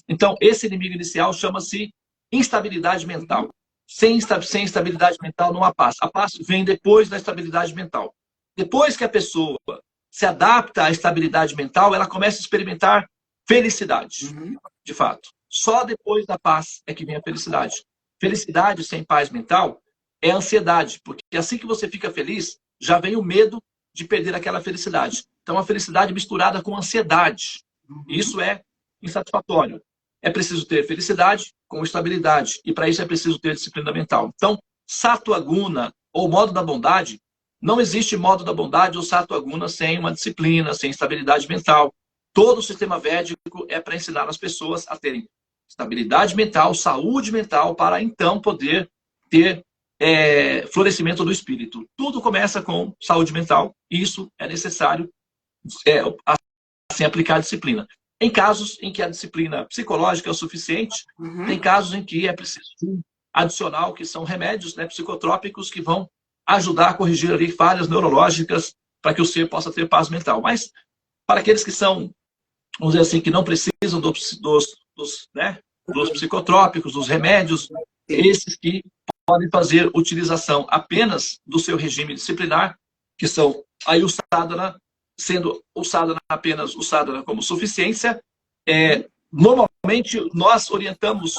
Então, esse inimigo inicial chama-se instabilidade mental. Sem estabilidade mental não há paz. A paz vem depois da estabilidade mental. Depois que a pessoa se adapta à estabilidade mental, ela começa a experimentar felicidade, de fato. Só depois da paz é que vem a felicidade. Felicidade sem paz mental é ansiedade, porque assim que você fica feliz, já vem o medo de perder aquela felicidade. Então, a felicidade misturada com ansiedade. Isso é insatisfatório. É preciso ter felicidade com estabilidade. E para isso é preciso ter disciplina mental. Então, Sattva Guna, ou modo da bondade, não existe modo da bondade ou Sattva Guna sem uma disciplina, sem estabilidade mental. Todo o sistema védico é para ensinar as pessoas a terem estabilidade mental, saúde mental, para então poder ter florescimento do espírito. Tudo começa com saúde mental. E isso é necessário assim, aplicar a disciplina. Em casos em que a disciplina psicológica é o suficiente, tem casos em que é preciso de um adicional, que são remédios, né, psicotrópicos, que vão ajudar a corrigir ali falhas neurológicas para que o ser possa ter paz mental. Mas para aqueles que são, vamos dizer assim, que não precisam dos psicotrópicos, dos remédios, esses que podem fazer utilização apenas do seu regime disciplinar, que são aí o sadhana, sendo o sadhana apenas o sadhana como suficiência. Normalmente, nós orientamos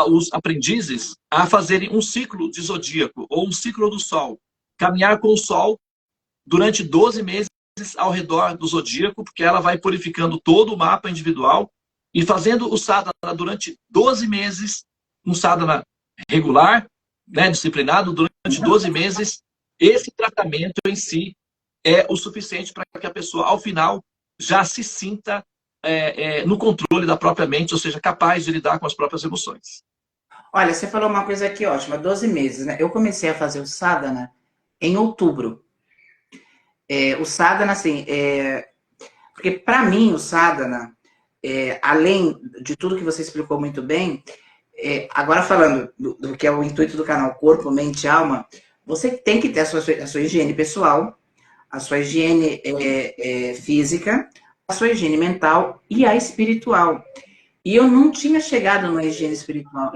os aprendizes a fazerem um ciclo de zodíaco, ou um ciclo do Sol. Caminhar com o Sol durante 12 meses ao redor do zodíaco, porque ela vai purificando todo o mapa individual, e fazendo o sadhana durante 12 meses, um sadhana regular, né, disciplinado, durante 12 meses, esse tratamento em si é o suficiente para que a pessoa, ao final, já se sinta no controle da própria mente, ou seja, capaz de lidar com as próprias emoções. Olha, você falou uma coisa aqui ótima, 12 meses, né? Eu comecei a fazer o sadhana em outubro. O sadhana, assim, porque para mim o sadhana, além de tudo que você explicou muito bem, agora falando do que é o intuito do canal Corpo, Mente e Alma, você tem que ter a sua higiene pessoal, a sua higiene física, a sua higiene mental e a espiritual. E eu não tinha chegado na higiene espiritual.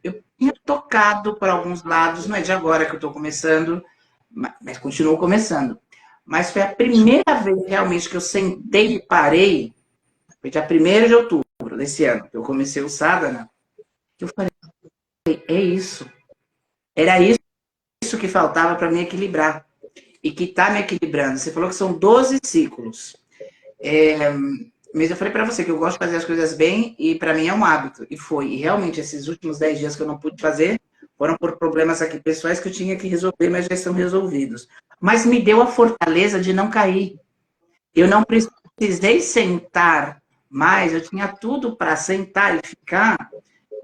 Eu tinha tocado por alguns lados, não é de agora que eu estou começando, mas continuo começando. Mas foi a primeira vez realmente que eu sentei e parei, foi dia 1º de outubro desse ano, que eu comecei o sadhana, que eu falei, é isso. Era isso que faltava para me equilibrar. E que está me equilibrando. Você falou que são 12 ciclos. Mas eu falei para você que eu gosto de fazer as coisas bem e para mim é um hábito. E foi. E realmente esses últimos 10 dias que eu não pude fazer foram por problemas aqui pessoais que eu tinha que resolver, mas já estão resolvidos. Mas me deu a fortaleza de não cair. Eu não precisei sentar mais, eu tinha tudo para sentar e ficar,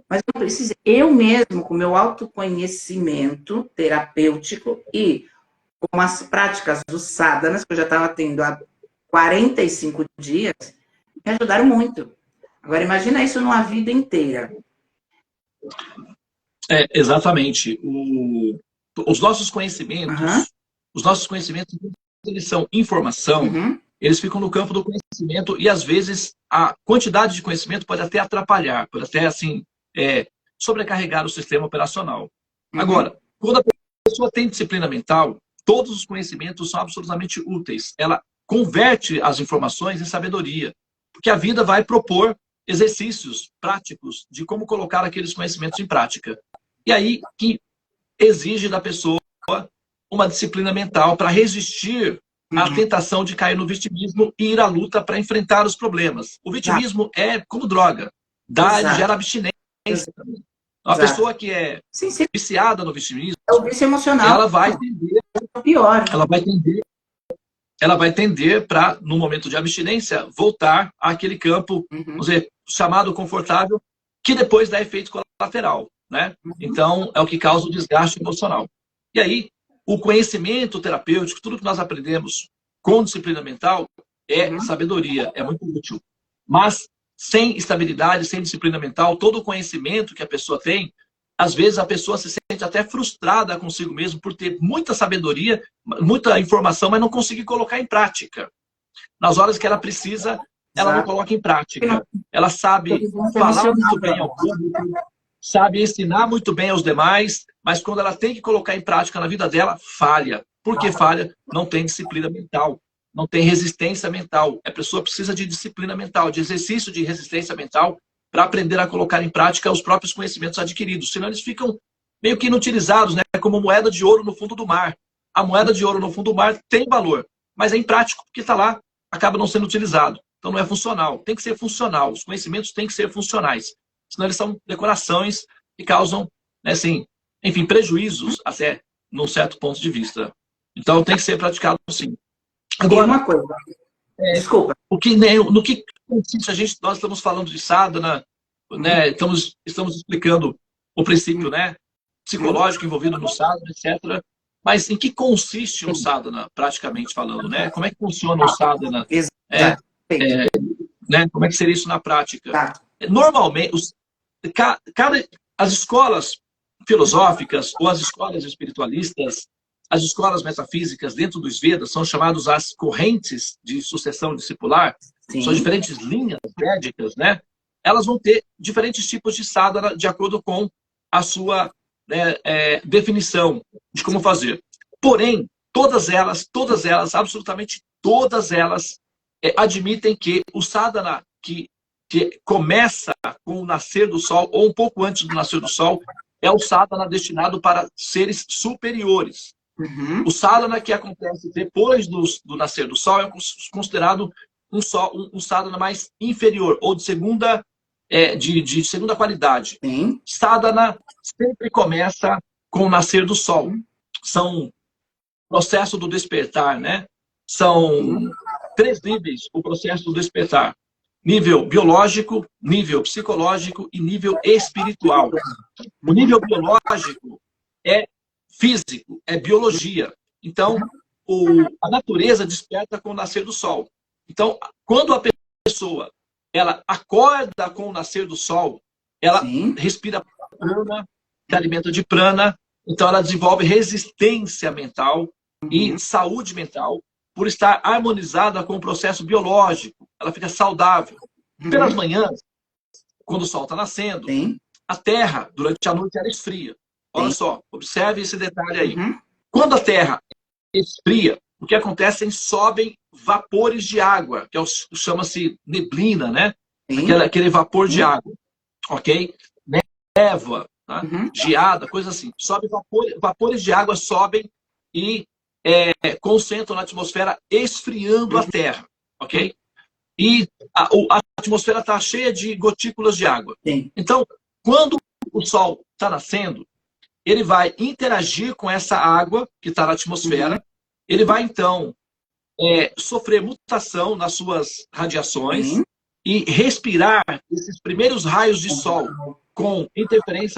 mas eu não precisei. Eu mesmo, com meu autoconhecimento terapêutico e com as práticas do sadhanas, que eu já estava tendo há 45 dias, me ajudaram muito. Agora, imagina isso numa vida inteira. Exatamente. Os nossos conhecimentos, eles são informação, eles ficam no campo do conhecimento e, às vezes, a quantidade de conhecimento pode até atrapalhar, pode até, assim, sobrecarregar o sistema operacional. Agora, quando a pessoa tem disciplina mental, todos os conhecimentos são absolutamente úteis. Ela converte as informações em sabedoria, porque a vida vai propor exercícios práticos de como colocar aqueles conhecimentos em prática. E aí que exige da pessoa uma disciplina mental para resistir à tentação de cair no vitimismo e ir à luta para enfrentar os problemas. O vitimismo é como droga. Ele gera abstinência. Uma pessoa que é viciada no vitimismo, é o vício emocional. Ela vai tender, pior. Ela vai tender para, no momento de abstinência, voltar àquele campo, vamos dizer, chamado confortável, que depois dá efeito colateral, né? Então, é o que causa o desgaste emocional. E aí, o conhecimento terapêutico, tudo que nós aprendemos com disciplina mental, é sabedoria, é muito útil. Mas, sem estabilidade, sem disciplina mental, todo o conhecimento que a pessoa tem, às vezes a pessoa se sente até frustrada consigo mesmo por ter muita sabedoria, muita informação, mas não conseguir colocar em prática. Nas horas que ela precisa, ela não coloca em prática. Ela sabe falar muito bem ao público, sabe ensinar muito bem aos demais, mas quando ela tem que colocar em prática na vida dela, falha. Por que falha? Não tem disciplina mental, não tem resistência mental. A pessoa precisa de disciplina mental, de exercício de resistência mental, para aprender a colocar em prática os próprios conhecimentos adquiridos. Senão eles ficam meio que inutilizados, né? Como moeda de ouro no fundo do mar. A moeda de ouro no fundo do mar tem valor, mas é imprático, porque está lá, acaba não sendo utilizado. Então não é funcional. Tem que ser funcional. Os conhecimentos têm que ser funcionais. Senão eles são decorações que causam, né, assim, enfim, prejuízos até num certo ponto de vista. Então tem que ser praticado sim. Agora, uma coisa. Desculpa. No que consiste nós estamos falando de sadhana, né? Estamos explicando o princípio, né, psicológico envolvido no sadhana, etc. Mas em que consiste um sadhana, praticamente falando, né? Como é que funciona o sadhana? né? Como é que seria isso na prática? Tá. Normalmente, as escolas filosóficas ou as escolas espiritualistas, as escolas metafísicas dentro dos Vedas são chamadas as correntes de sucessão discipular, Sim. são diferentes linhas védicas, né? Elas vão ter diferentes tipos de sadhana de acordo com a sua definição de como fazer. Porém, todas elas, absolutamente todas elas, admitem que o sadhana que começa com o nascer do sol, ou um pouco antes do nascer do sol, é o sadhana destinado para seres superiores. Uhum. O sadhana que acontece depois do nascer do sol é considerado um sadhana mais inferior, ou de segunda qualidade. Sim. Sadhana sempre começa com o nascer do sol. São processo do despertar, né? São 3 níveis o processo do despertar. Nível biológico, nível psicológico e nível espiritual. O nível biológico é físico, é biologia. Então, a natureza desperta com o nascer do sol. Então, quando a pessoa ela acorda com o nascer do sol, ela Sim. respira prana, se alimenta de prana, então ela desenvolve resistência mental e saúde mental por estar harmonizada com o processo biológico. Ela fica saudável. Pelas manhãs, quando o sol está nascendo, Sim. a Terra, durante a noite, ela esfria. Olha só, observe esse detalhe aí. Uhum. Quando a Terra esfria, o que acontece é que sobem vapores de água, que chama-se neblina, né? Aquele vapor de água, ok? Névoa, tá? Geada, coisa assim. Sobe vapores de água sobem e concentram na atmosfera, esfriando a Terra, ok? E a atmosfera está cheia de gotículas de água. Sim. Então, quando o Sol está nascendo, ele vai interagir com essa água que está na atmosfera, ele vai, então, sofrer mutação nas suas radiações e respirar esses primeiros raios de sol com interferência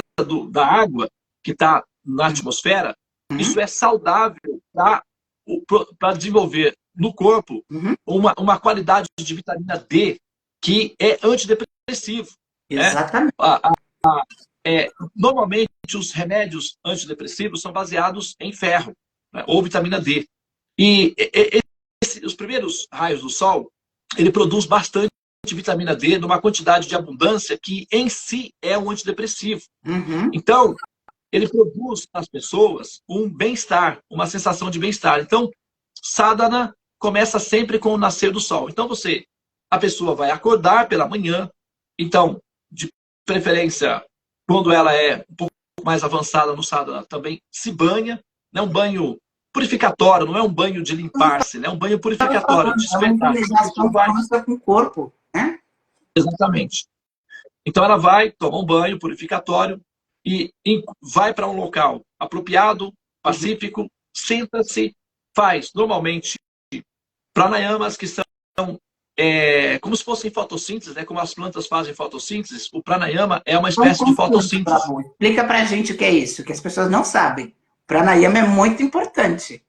da água que está na atmosfera. Isso é saudável para desenvolver no corpo uma qualidade de vitamina D que é antidepressivo. Exatamente. Normalmente, os remédios antidepressivos são baseados em ferro, né, ou vitamina D. E os primeiros raios do sol, ele produz bastante vitamina D numa quantidade de abundância que, em si, é um antidepressivo. Então, ele produz nas pessoas um bem-estar, uma sensação de bem-estar. Então, sadhana começa sempre com o nascer do sol. Então, a pessoa vai acordar pela manhã, então, de preferência, quando ela é um pouco mais avançada no sadhana, também se banha, né? Um banho purificatório, não é um banho de limpar-se, né? Um banho purificatório, despertar. Com o corpo, né? Exatamente. Então ela vai tomar um banho purificatório e vai para um local apropriado, pacífico, senta-se, faz normalmente pranayamas que são como se fossem fotossíntese, né? Como as plantas fazem fotossíntese, o pranayama é uma espécie de fotossíntese. Explica pra gente o que é isso, que as pessoas não sabem. Pranayama é muito importante.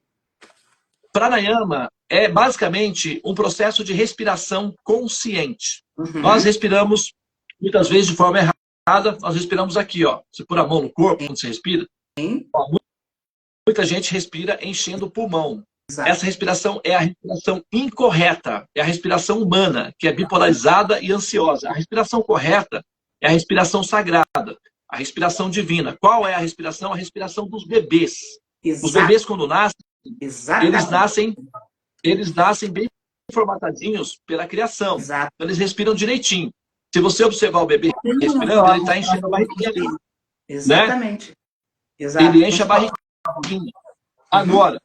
Pranayama é basicamente um processo de respiração consciente. Nós respiramos muitas vezes de forma errada, nós respiramos aqui, ó. Você pôr a mão no corpo quando você respira. Ó, muita gente respira enchendo o pulmão. Exato. Essa respiração é a respiração incorreta, é a respiração humana, que é bipolarizada e ansiosa. A respiração correta é a respiração sagrada, a respiração divina. Qual é a respiração? A respiração dos bebês. Exato. Os bebês, quando nascem, eles nascem bem formatadinhos pela criação. Exato. Então, eles respiram direitinho. Se você observar o bebê respirando, ele está enchendo a barriguinha. Exatamente. Né? Exato. Ele enche a barriguinha. Agora,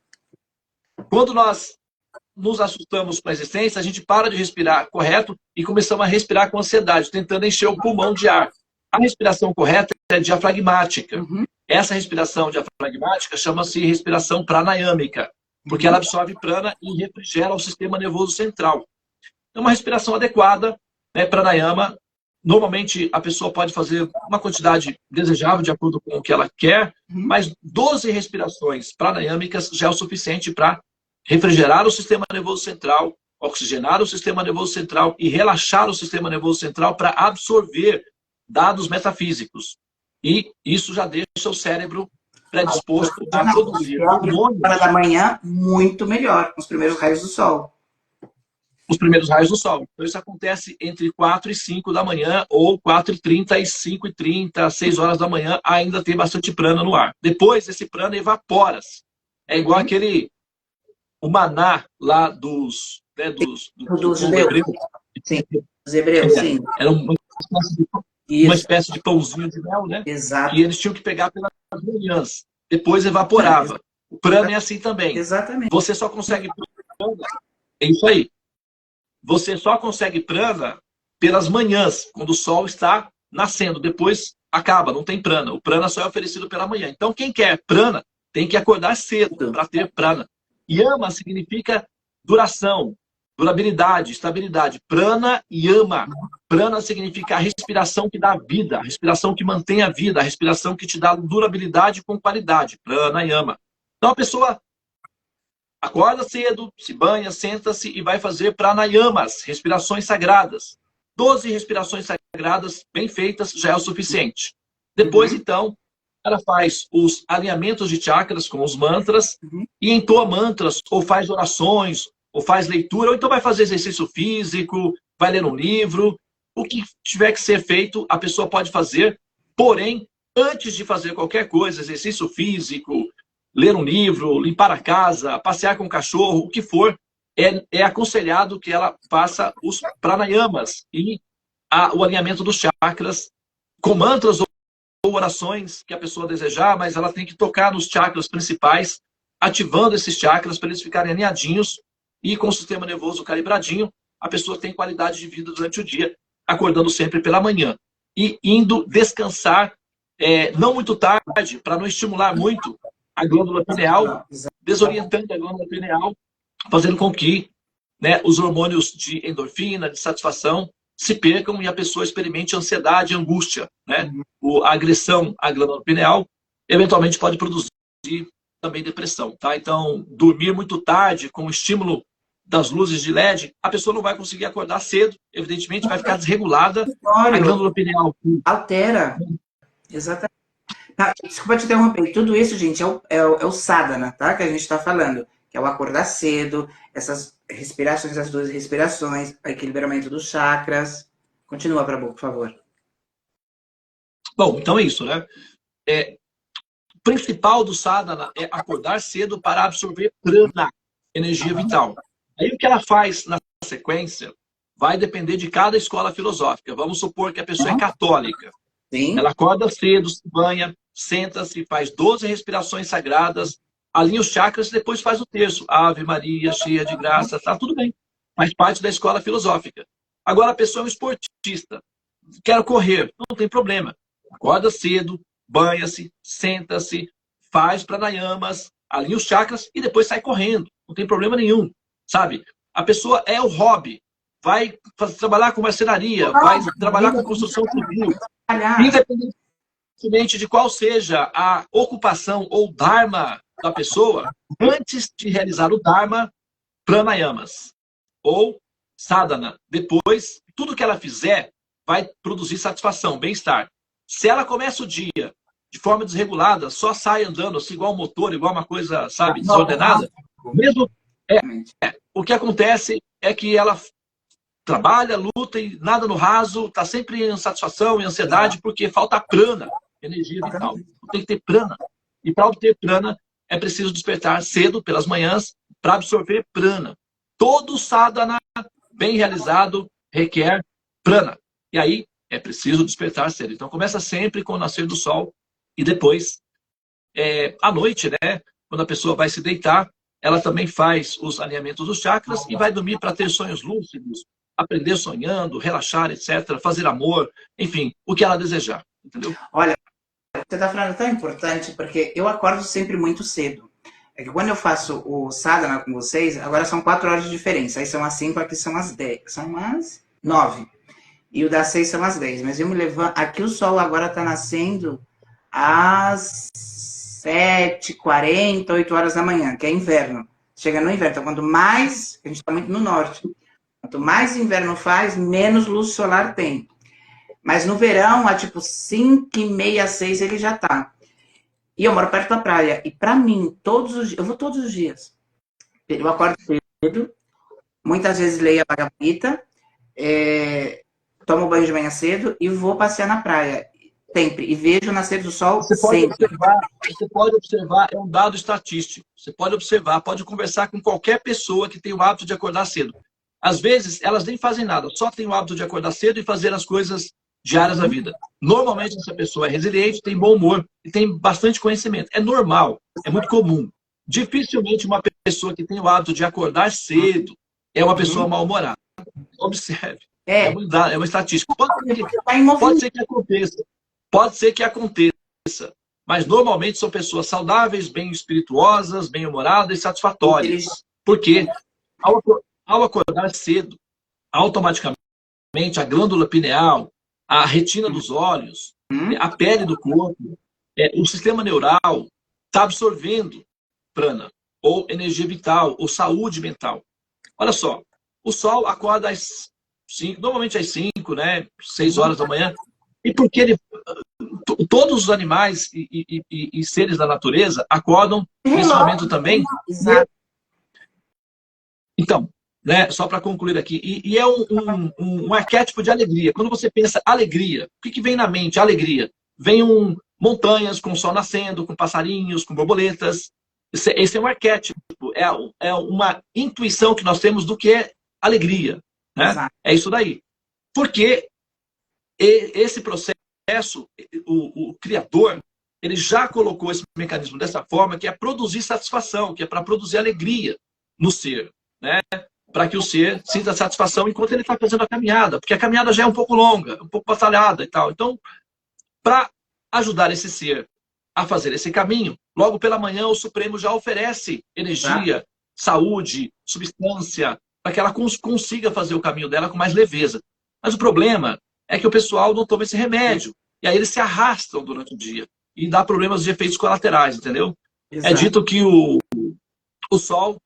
quando nós nos assustamos com a existência, a gente para de respirar correto e começamos a respirar com ansiedade, tentando encher o pulmão de ar. A respiração correta é diafragmática. Essa respiração diafragmática chama-se respiração pranayâmica, porque ela absorve prana e refrigera o sistema nervoso central. É uma respiração adequada, né, pranayama. Normalmente, a pessoa pode fazer uma quantidade desejável de acordo com o que ela quer, mas 12 respirações pranayâmicas já é o suficiente para refrigerar o sistema nervoso central, oxigenar o sistema nervoso central e relaxar o sistema nervoso central para absorver dados metafísicos. E isso já deixa o cérebro predisposto a produzir hormônios. Para da manhã, muito melhor, com os primeiros raios do sol. Os primeiros raios do sol. Então, isso acontece entre 4 e 5 da manhã, ou 4h30 e 5h30, 6 horas da manhã, ainda tem bastante prana no ar. Depois, esse prana evapora. É igual o maná lá dos hebreus. Sim, dos hebreus, sim. Era uma espécie de pãozinho de mel, né? Exato. E eles tinham que pegar pelas manhãs. Depois evaporava. O prana é assim também. Exatamente. Você só consegue prana. É isso aí. Você só consegue prana pelas manhãs, quando o sol está nascendo. Depois acaba, não tem prana. O prana só é oferecido pela manhã. Então, quem quer prana tem que acordar cedo para ter prana. Yama significa duração, durabilidade, estabilidade. Prana, yama. Prana significa a respiração que dá vida, a respiração que mantém a vida, a respiração que te dá durabilidade com qualidade. Prana, yama. Então, a pessoa acorda cedo, se banha, senta-se e vai fazer pranayamas, respirações sagradas. 12 respirações sagradas bem feitas já é o suficiente. Depois, então, ela faz os alinhamentos de chakras com os mantras e entoa mantras, ou faz orações, ou faz leitura, ou então vai fazer exercício físico, vai ler um livro. O que tiver que ser feito, a pessoa pode fazer. Porém, antes de fazer qualquer coisa, exercício físico, ler um livro, limpar a casa, passear com o cachorro, o que for, é aconselhado que ela faça os pranayamas e o alinhamento dos chakras com mantras ou orações que a pessoa desejar, mas ela tem que tocar nos chakras principais, ativando esses chakras para eles ficarem alinhadinhos e com o sistema nervoso calibradinho, a pessoa tem qualidade de vida durante o dia, acordando sempre pela manhã e indo descansar não muito tarde, para não estimular muito a glândula pineal, desorientando a glândula pineal, fazendo com que, né, os hormônios de endorfina, de satisfação, se percam e a pessoa experimente ansiedade e angústia. Né? A agressão à glândula pineal eventualmente pode produzir também depressão. Tá? Então, dormir muito tarde com o estímulo das luzes de LED, a pessoa não vai conseguir acordar cedo, evidentemente vai ficar desregulada, a glândula pineal altera. Exatamente. Tá, desculpa te interromper. Tudo isso, gente, é o sadhana, tá? Que a gente está falando. Que é o acordar cedo, essas respirações, as 12 respirações, o equilibramento dos chakras. Continua, Prabhu, por favor. Bom, então é isso, né? O principal do sadhana é acordar cedo para absorver prana, energia vital. Aí o que ela faz na sequência vai depender de cada escola filosófica. Vamos supor que a pessoa é católica. Sim. Ela acorda cedo, se banha, senta-se, faz 12 respirações sagradas, alinha os chakras e depois faz o terço. Ave Maria, cheia de graça, tá tudo bem. Faz parte da escola filosófica. Agora a pessoa é um esportista. Quero correr, não tem problema. Acorda cedo, banha-se, senta-se, faz pranayamas, alinha os chakras e depois sai correndo. Não tem problema nenhum, sabe? A pessoa é o hobby. Vai trabalhar com marcenaria, vai trabalhar com construção civil. Independentemente de qual seja a ocupação ou dharma da pessoa, antes de realizar o dharma, pranayamas ou sadhana. Depois, tudo que ela fizer vai produzir satisfação, bem-estar. Se ela começa o dia de forma desregulada, só sai andando assim, igual um motor, igual uma coisa, sabe, desordenada, mesmo o que acontece é que ela trabalha, luta e nada no raso, está sempre em insatisfação e ansiedade porque falta prana, energia vital. Tem que ter prana. E para obter prana, é preciso despertar cedo, pelas manhãs, para absorver prana. Todo sadhana bem realizado requer prana. E aí, é preciso despertar cedo. Então, começa sempre com o nascer do sol e depois, à noite, né, quando a pessoa vai se deitar, ela também faz os alinhamentos dos chakras e vai dormir para ter sonhos lúcidos, aprender sonhando, relaxar, etc., fazer amor, enfim, o que ela desejar. Entendeu? Olha, você está falando tão importante porque eu acordo sempre muito cedo. É que quando eu faço o sadhana com vocês, agora são 4 horas de diferença. Aí são as 5, aqui são as 10. São as 9. E o das 6 são as 10. Mas eu me levanto... Aqui o sol agora está nascendo às 7h40, 8 horas da manhã, que é inverno. chega no inverno. Então, quanto mais, a gente está muito no norte, quanto mais inverno faz, menos luz solar tem. Mas no verão, a tipo 5h30, 6 ele já tá. E eu moro perto da praia. E para mim, eu vou todos os dias. Eu acordo cedo, muitas vezes leio a Bhagavad, tomo banho de manhã cedo e vou passear na praia. Sempre. E vejo o nascer do sol sempre. Você pode observar, é um dado estatístico. Você pode observar, pode conversar com qualquer pessoa que tem o hábito de acordar cedo. Às vezes, elas nem fazem nada, só têm o hábito de acordar cedo e fazer as coisas diárias da vida. Normalmente, essa pessoa é resiliente, tem bom humor e tem bastante conhecimento. É normal, é muito comum. Dificilmente uma pessoa que tem o hábito de acordar cedo é uma pessoa mal-humorada. Observe. É uma estatística. Pode ser que aconteça. Pode ser que aconteça. Mas normalmente são pessoas saudáveis, bem espirituosas, bem-humoradas e satisfatórias. Porque ao acordar cedo, automaticamente a glândula pineal, a retina dos olhos, a pele do corpo, o sistema neural está absorvendo prana, ou energia vital, ou saúde mental. Olha só, o sol acorda às 5, normalmente às 5, né, 6 horas da manhã, e porque todos os animais e seres da natureza acordam nesse momento também. Exato. Então, né, só para concluir aqui, e é um arquétipo de alegria. Quando você pensa alegria, o que vem na mente? Alegria. Vem montanhas com o sol nascendo, com passarinhos, com borboletas. Esse é um arquétipo, é uma intuição que nós temos do que é alegria. Né? É isso daí. Porque esse processo, o Criador, ele já colocou esse mecanismo dessa forma, que é produzir satisfação, que é para produzir alegria no ser. Né? Para que o ser sinta satisfação enquanto ele está fazendo a caminhada, porque a caminhada já é um pouco longa, um pouco batalhada e tal. Então, para ajudar esse ser a fazer esse caminho, logo pela manhã o Supremo já oferece energia, saúde, substância, para que ela consiga fazer o caminho dela com mais leveza. Mas o problema é que o pessoal não toma esse remédio, e aí eles se arrastam durante o dia, e dá problemas de efeitos colaterais, entendeu? Exato. É dito que o Sol,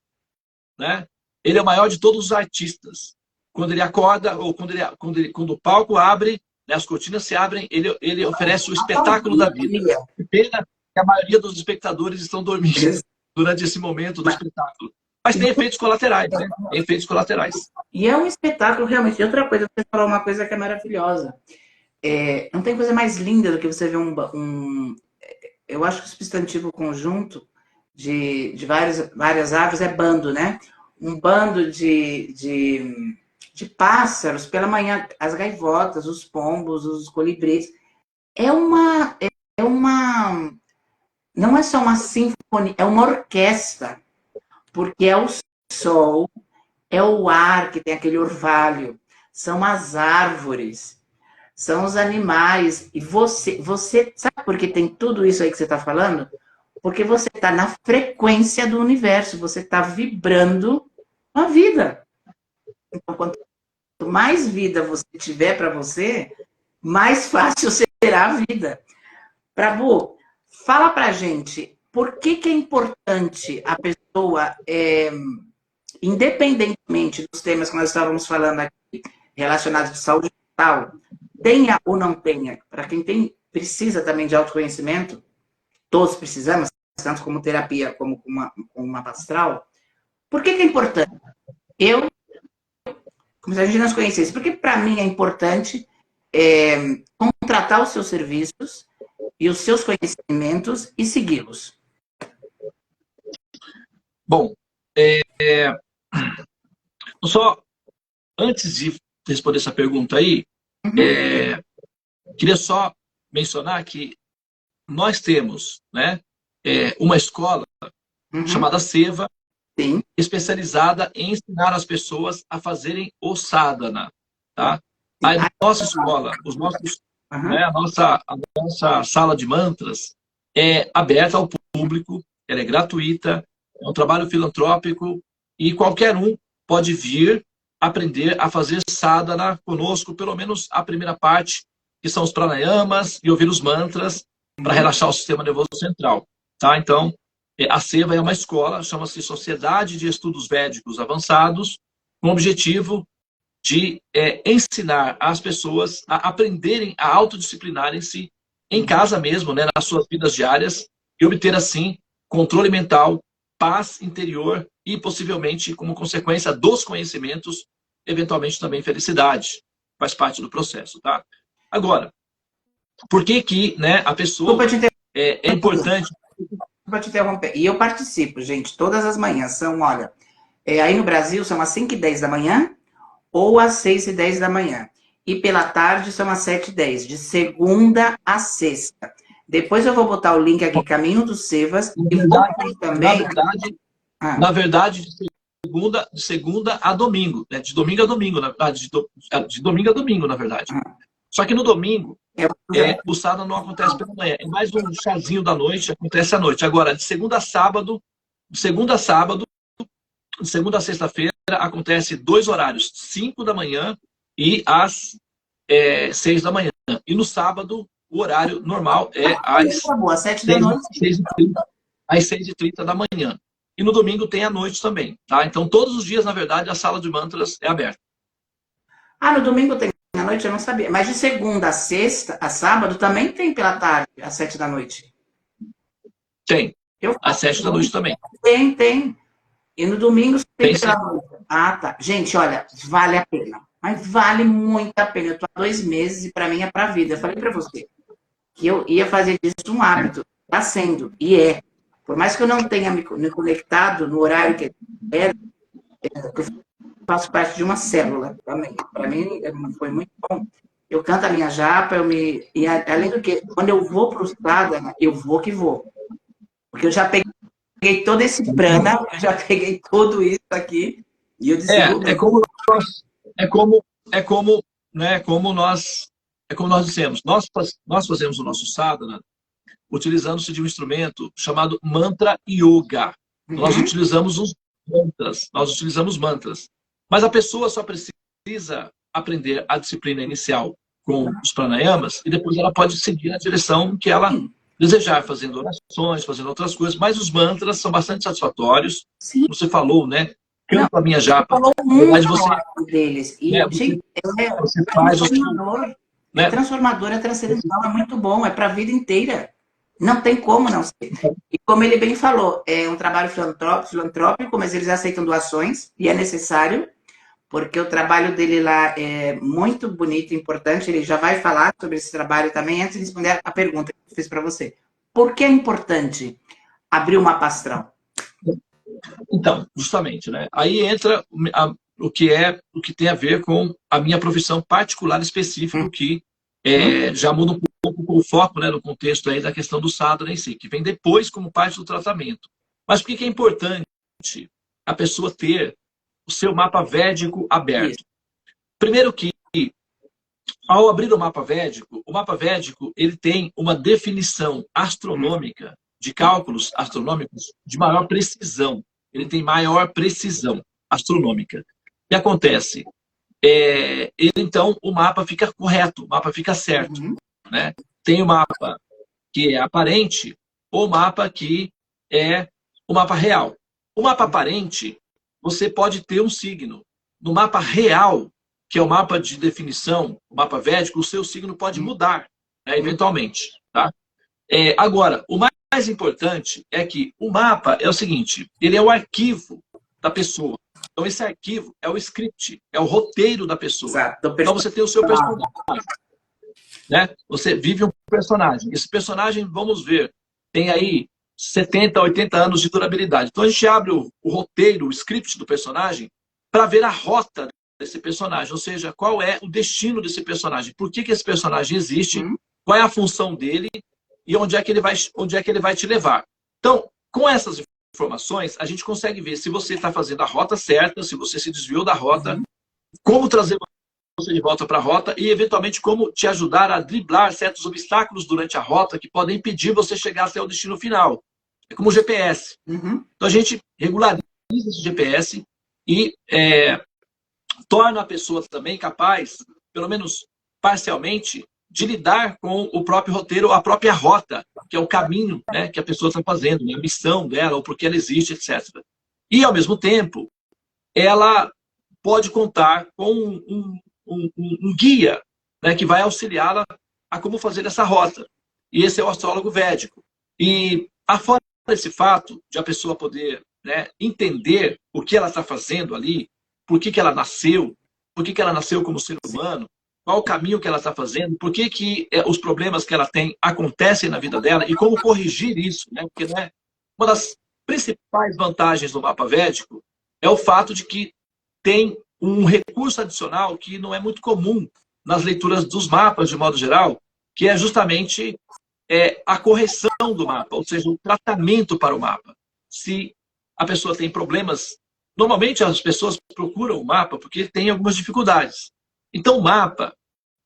né, ele é o maior de todos os artistas. Quando ele acorda, ou quando o palco abre, né, as cortinas se abrem, ele oferece o espetáculo da vida. Que pena que a maioria dos espectadores estão dormindo durante esse momento do espetáculo. Mas tem efeitos colaterais, né? Tem efeitos colaterais. E é um espetáculo realmente. E outra coisa, você falou uma coisa que é maravilhosa. Não tem coisa mais linda do que você ver eu acho que o substantivo conjunto de várias aves é bando, né? Um bando de pássaros pela manhã, as gaivotas, os pombos, os colibris. Não é só uma sinfonia, é uma orquestra, porque é o sol, é o ar que tem aquele orvalho, são as árvores, são os animais. E você sabe por que tem tudo isso aí que você está falando? Porque você está na frequência do universo, você está vibrando a vida. Então, quanto mais vida você tiver para você, mais fácil será a vida. Prabhu, fala pra gente, por que é importante a pessoa, independentemente dos temas que nós estávamos falando aqui, relacionados de saúde mental, tenha ou não tenha, para quem precisa também de autoconhecimento, todos precisamos, tanto como terapia, como uma pastral, por que é importante? Como se a gente não se conhecesse, porque para mim é importante contratar os seus serviços e os seus conhecimentos e segui-los. Bom, só antes de responder essa pergunta aí, queria só mencionar que nós temos, né, uma escola chamada Seva, Sim. especializada em ensinar as pessoas a fazerem o sadhana. Tá? A nossa escola, né, a nossa sala de mantras é aberta ao público, ela é gratuita, é um trabalho filantrópico e qualquer um pode vir aprender a fazer sadhana conosco, pelo menos a primeira parte, que são os pranayamas, e ouvir os mantras para relaxar o sistema nervoso central. Tá? Então, A SEVA é uma escola, chama-se Sociedade de Estudos Védicos Avançados, com o objetivo de ensinar as pessoas a aprenderem a autodisciplinarem-se em casa mesmo, né, nas suas vidas diárias, e obter, assim, controle mental, paz interior e, possivelmente, como consequência dos conhecimentos, eventualmente também felicidade. Faz parte do processo, tá? Agora, por que que, né, a pessoa é importante... Desculpa te interromper. E eu participo, gente, todas as manhãs. São, olha, aí no Brasil são às 5h10 da manhã ou às 6h10 da manhã. E pela tarde são às 7h10, de segunda a sexta. Depois eu vou botar o link aqui, Caminho dos Sevas. E vou também... Na verdade, de segunda a domingo. Né? De domingo a domingo, de domingo a domingo, na verdade. Só que no domingo, o sadhana não acontece pela manhã. É mais um chazinho da noite, acontece à noite. Agora, de segunda a sábado, de segunda a sexta-feira, acontece 2 horários, 5 da manhã e às 6 da manhã. E no sábado, o horário normal é às 6h30 da manhã. E no domingo tem à noite também. Tá? Então, todos os dias, na verdade, a sala de mantras é aberta. No domingo tem à noite, eu não sabia. Mas de segunda a sexta, a sábado, também tem pela tarde, às 7 da noite. Tem. Às 7 da noite também. Tem. E no domingo tem pela noite. Tá. Gente, olha, vale a pena. Mas vale muito a pena. Eu tô há 2 meses e para mim é para a vida. Eu falei para você que eu ia fazer disso um hábito. Está sendo. E é. Por mais que eu não tenha me conectado no horário que eu faço parte de uma célula também. Para mim foi muito bom. Eu canto a minha japa, e além do que, quando eu vou para o sadhana, eu vou que vou. Porque eu já peguei todo esse prana, eu já peguei tudo isso aqui, e eu disse... como nós dissemos, nós fazemos o nosso sadhana utilizando-se de um instrumento chamado mantra yoga. Nós utilizamos mantras. Mas a pessoa só precisa aprender a disciplina inicial com os pranayamas e depois ela pode seguir na direção que ela desejar, fazendo orações, fazendo outras coisas. Mas os mantras são bastante satisfatórios. Sim. Você falou, né? Canto a minha japa. Falou muito deles. E, gente, você faz é transformador, é transcendental, é muito bom, é para a vida inteira. Não tem como não ser. E como ele bem falou, é um trabalho filantrópico, mas eles aceitam doações, e é necessário, porque o trabalho dele lá é muito bonito e importante. Ele já vai falar sobre esse trabalho também, antes de responder a pergunta que eu fiz para você. Por que é importante abrir o mapa astral? Então, justamente, né? Aí entra o que tem a ver com a minha profissão particular específica, que já muda um pouco o foco, né, no contexto aí da questão do sadhana em si, que vem depois como parte do tratamento. Mas por que é importante a pessoa ter o seu mapa védico aberto? Primeiro que, ao abrir o mapa védico ele tem uma definição astronômica, de cálculos astronômicos de maior precisão. Ele tem maior precisão astronômica. O que acontece? Então, o mapa fica correto, o mapa fica certo. Né? Tem o mapa que é aparente, ou o mapa que é o mapa real. O mapa aparente, você pode ter um signo. No mapa real, que é o mapa de definição, o mapa védico, o seu signo pode mudar, né, eventualmente. Tá? Agora, o mais importante é que o mapa é o seguinte, ele é o arquivo da pessoa. Então, esse arquivo é o script, é o roteiro da pessoa. Exato. Então, você tem o seu personagem. Né? Você vive um personagem. Esse personagem, vamos ver, tem aí 70, 80 anos de durabilidade. Então, a gente abre o roteiro, o script do personagem, para ver a rota desse personagem. Ou seja, qual é o destino desse personagem. Por que esse personagem existe, qual é a função dele e onde é que ele vai te levar. Então, com essas informações, a gente consegue ver se você está fazendo a rota certa, se você se desviou da rota, como trazer você de volta para a rota e, eventualmente, como te ajudar a driblar certos obstáculos durante a rota que podem impedir você chegar até o destino final. É como o GPS. Então, a gente regulariza esse GPS e torna a pessoa também capaz, pelo menos parcialmente, de lidar com o próprio roteiro, a própria rota, que é o caminho, né, que a pessoa está fazendo, né, a missão dela, ou por que ela existe, etc. E, ao mesmo tempo, ela pode contar com um guia, né, que vai auxiliá-la a como fazer essa rota. E esse é o astrólogo védico. E, afora esse fato de a pessoa poder, né, entender o que ela está fazendo ali, por que ela nasceu, por que ela nasceu como ser humano, qual o caminho que ela está fazendo, por que os problemas que ela tem acontecem na vida dela e como corrigir isso, né? Porque, né, uma das principais vantagens do mapa védico é o fato de que tem um recurso adicional que não é muito comum nas leituras dos mapas, de modo geral, que é justamente a correção do mapa, ou seja, o tratamento para o mapa. Se a pessoa tem problemas, normalmente as pessoas procuram o mapa porque tem algumas dificuldades. Então, o mapa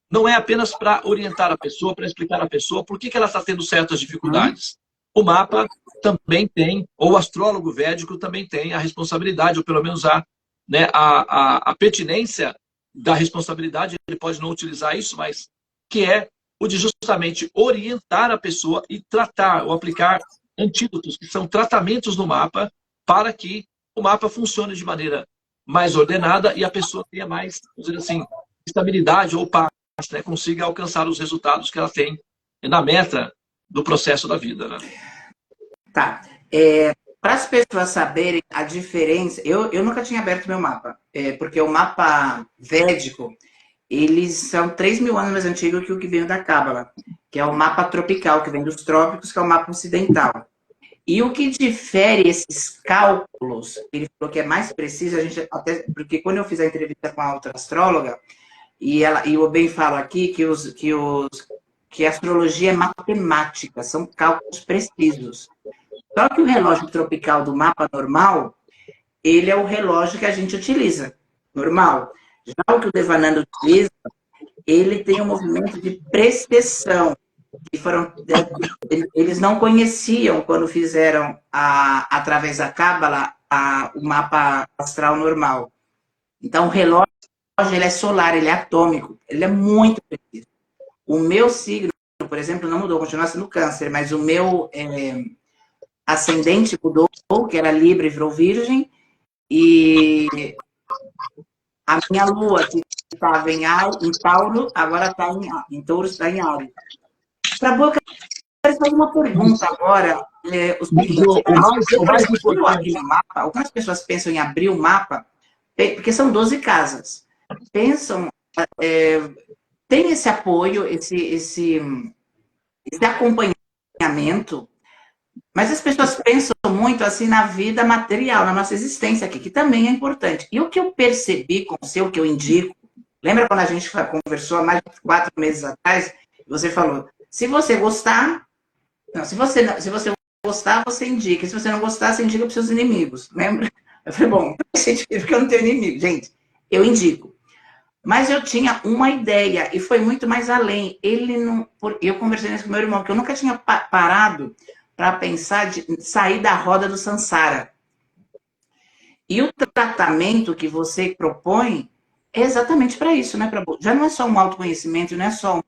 não é apenas para orientar a pessoa, para explicar a pessoa por que ela está tendo certas dificuldades. O mapa também tem, ou o astrólogo védico também tem a responsabilidade, ou pelo menos né, a pertinência da responsabilidade, ele pode não utilizar isso, mas que é o de justamente orientar a pessoa e tratar ou aplicar antídotos, que são tratamentos no mapa, para que o mapa funcione de maneira mais ordenada e a pessoa tenha mais, vamos dizer assim, estabilidade ou paz, né, consiga alcançar os resultados que ela tem na meta do processo da vida. Né? Tá. Para as pessoas saberem a diferença, eu nunca tinha aberto meu mapa, porque o mapa védico, eles são 3.000 anos mais antigos que o que vem da Cábala, que é o mapa tropical, que vem dos trópicos, que é o mapa ocidental. E o que difere esses cálculos, ele falou que é mais preciso, a gente até, porque quando eu fiz a entrevista com a outra astróloga, e eu bem falo aqui que a astrologia é matemática, são cálculos precisos. Só que o relógio tropical do mapa normal, ele é o relógio que a gente utiliza, normal. Já o que o Devananda utiliza, ele tem um movimento de precessão. Eles não conheciam quando fizeram, através da Cábala, o mapa astral normal. Então, o relógio ele é solar, ele é atômico, ele é muito preciso. O meu signo, por exemplo, não mudou, continua sendo Câncer, mas o meu ascendente mudou, que era Libra e virou Virgem, e a minha lua, que estava em Tauro, agora está em Touro, está em Áries. Para a boca, eu quero fazer uma pergunta agora. O mais importante no mapa, algumas pessoas pensam em abrir o mapa, porque são 12 casas. Pensam, tem esse apoio, esse acompanhamento, mas as pessoas pensam muito assim na vida material, na nossa existência aqui, que também é importante. E o que eu percebi com o seu, que eu indico, lembra quando a gente conversou há mais de 4 meses atrás, você falou, se você gostar, não, se você gostar, você indica, se você não gostar, você indica para os seus inimigos, lembra? Eu falei, bom, porque eu não tenho inimigo, gente, eu indico. Mas eu tinha uma ideia, e foi muito mais além. Eu conversei isso com meu irmão, que eu nunca tinha parado para pensar de sair da roda do Sansara. E o tratamento que você propõe é exatamente para isso, né, Prabhu? Já não é só um autoconhecimento, não é só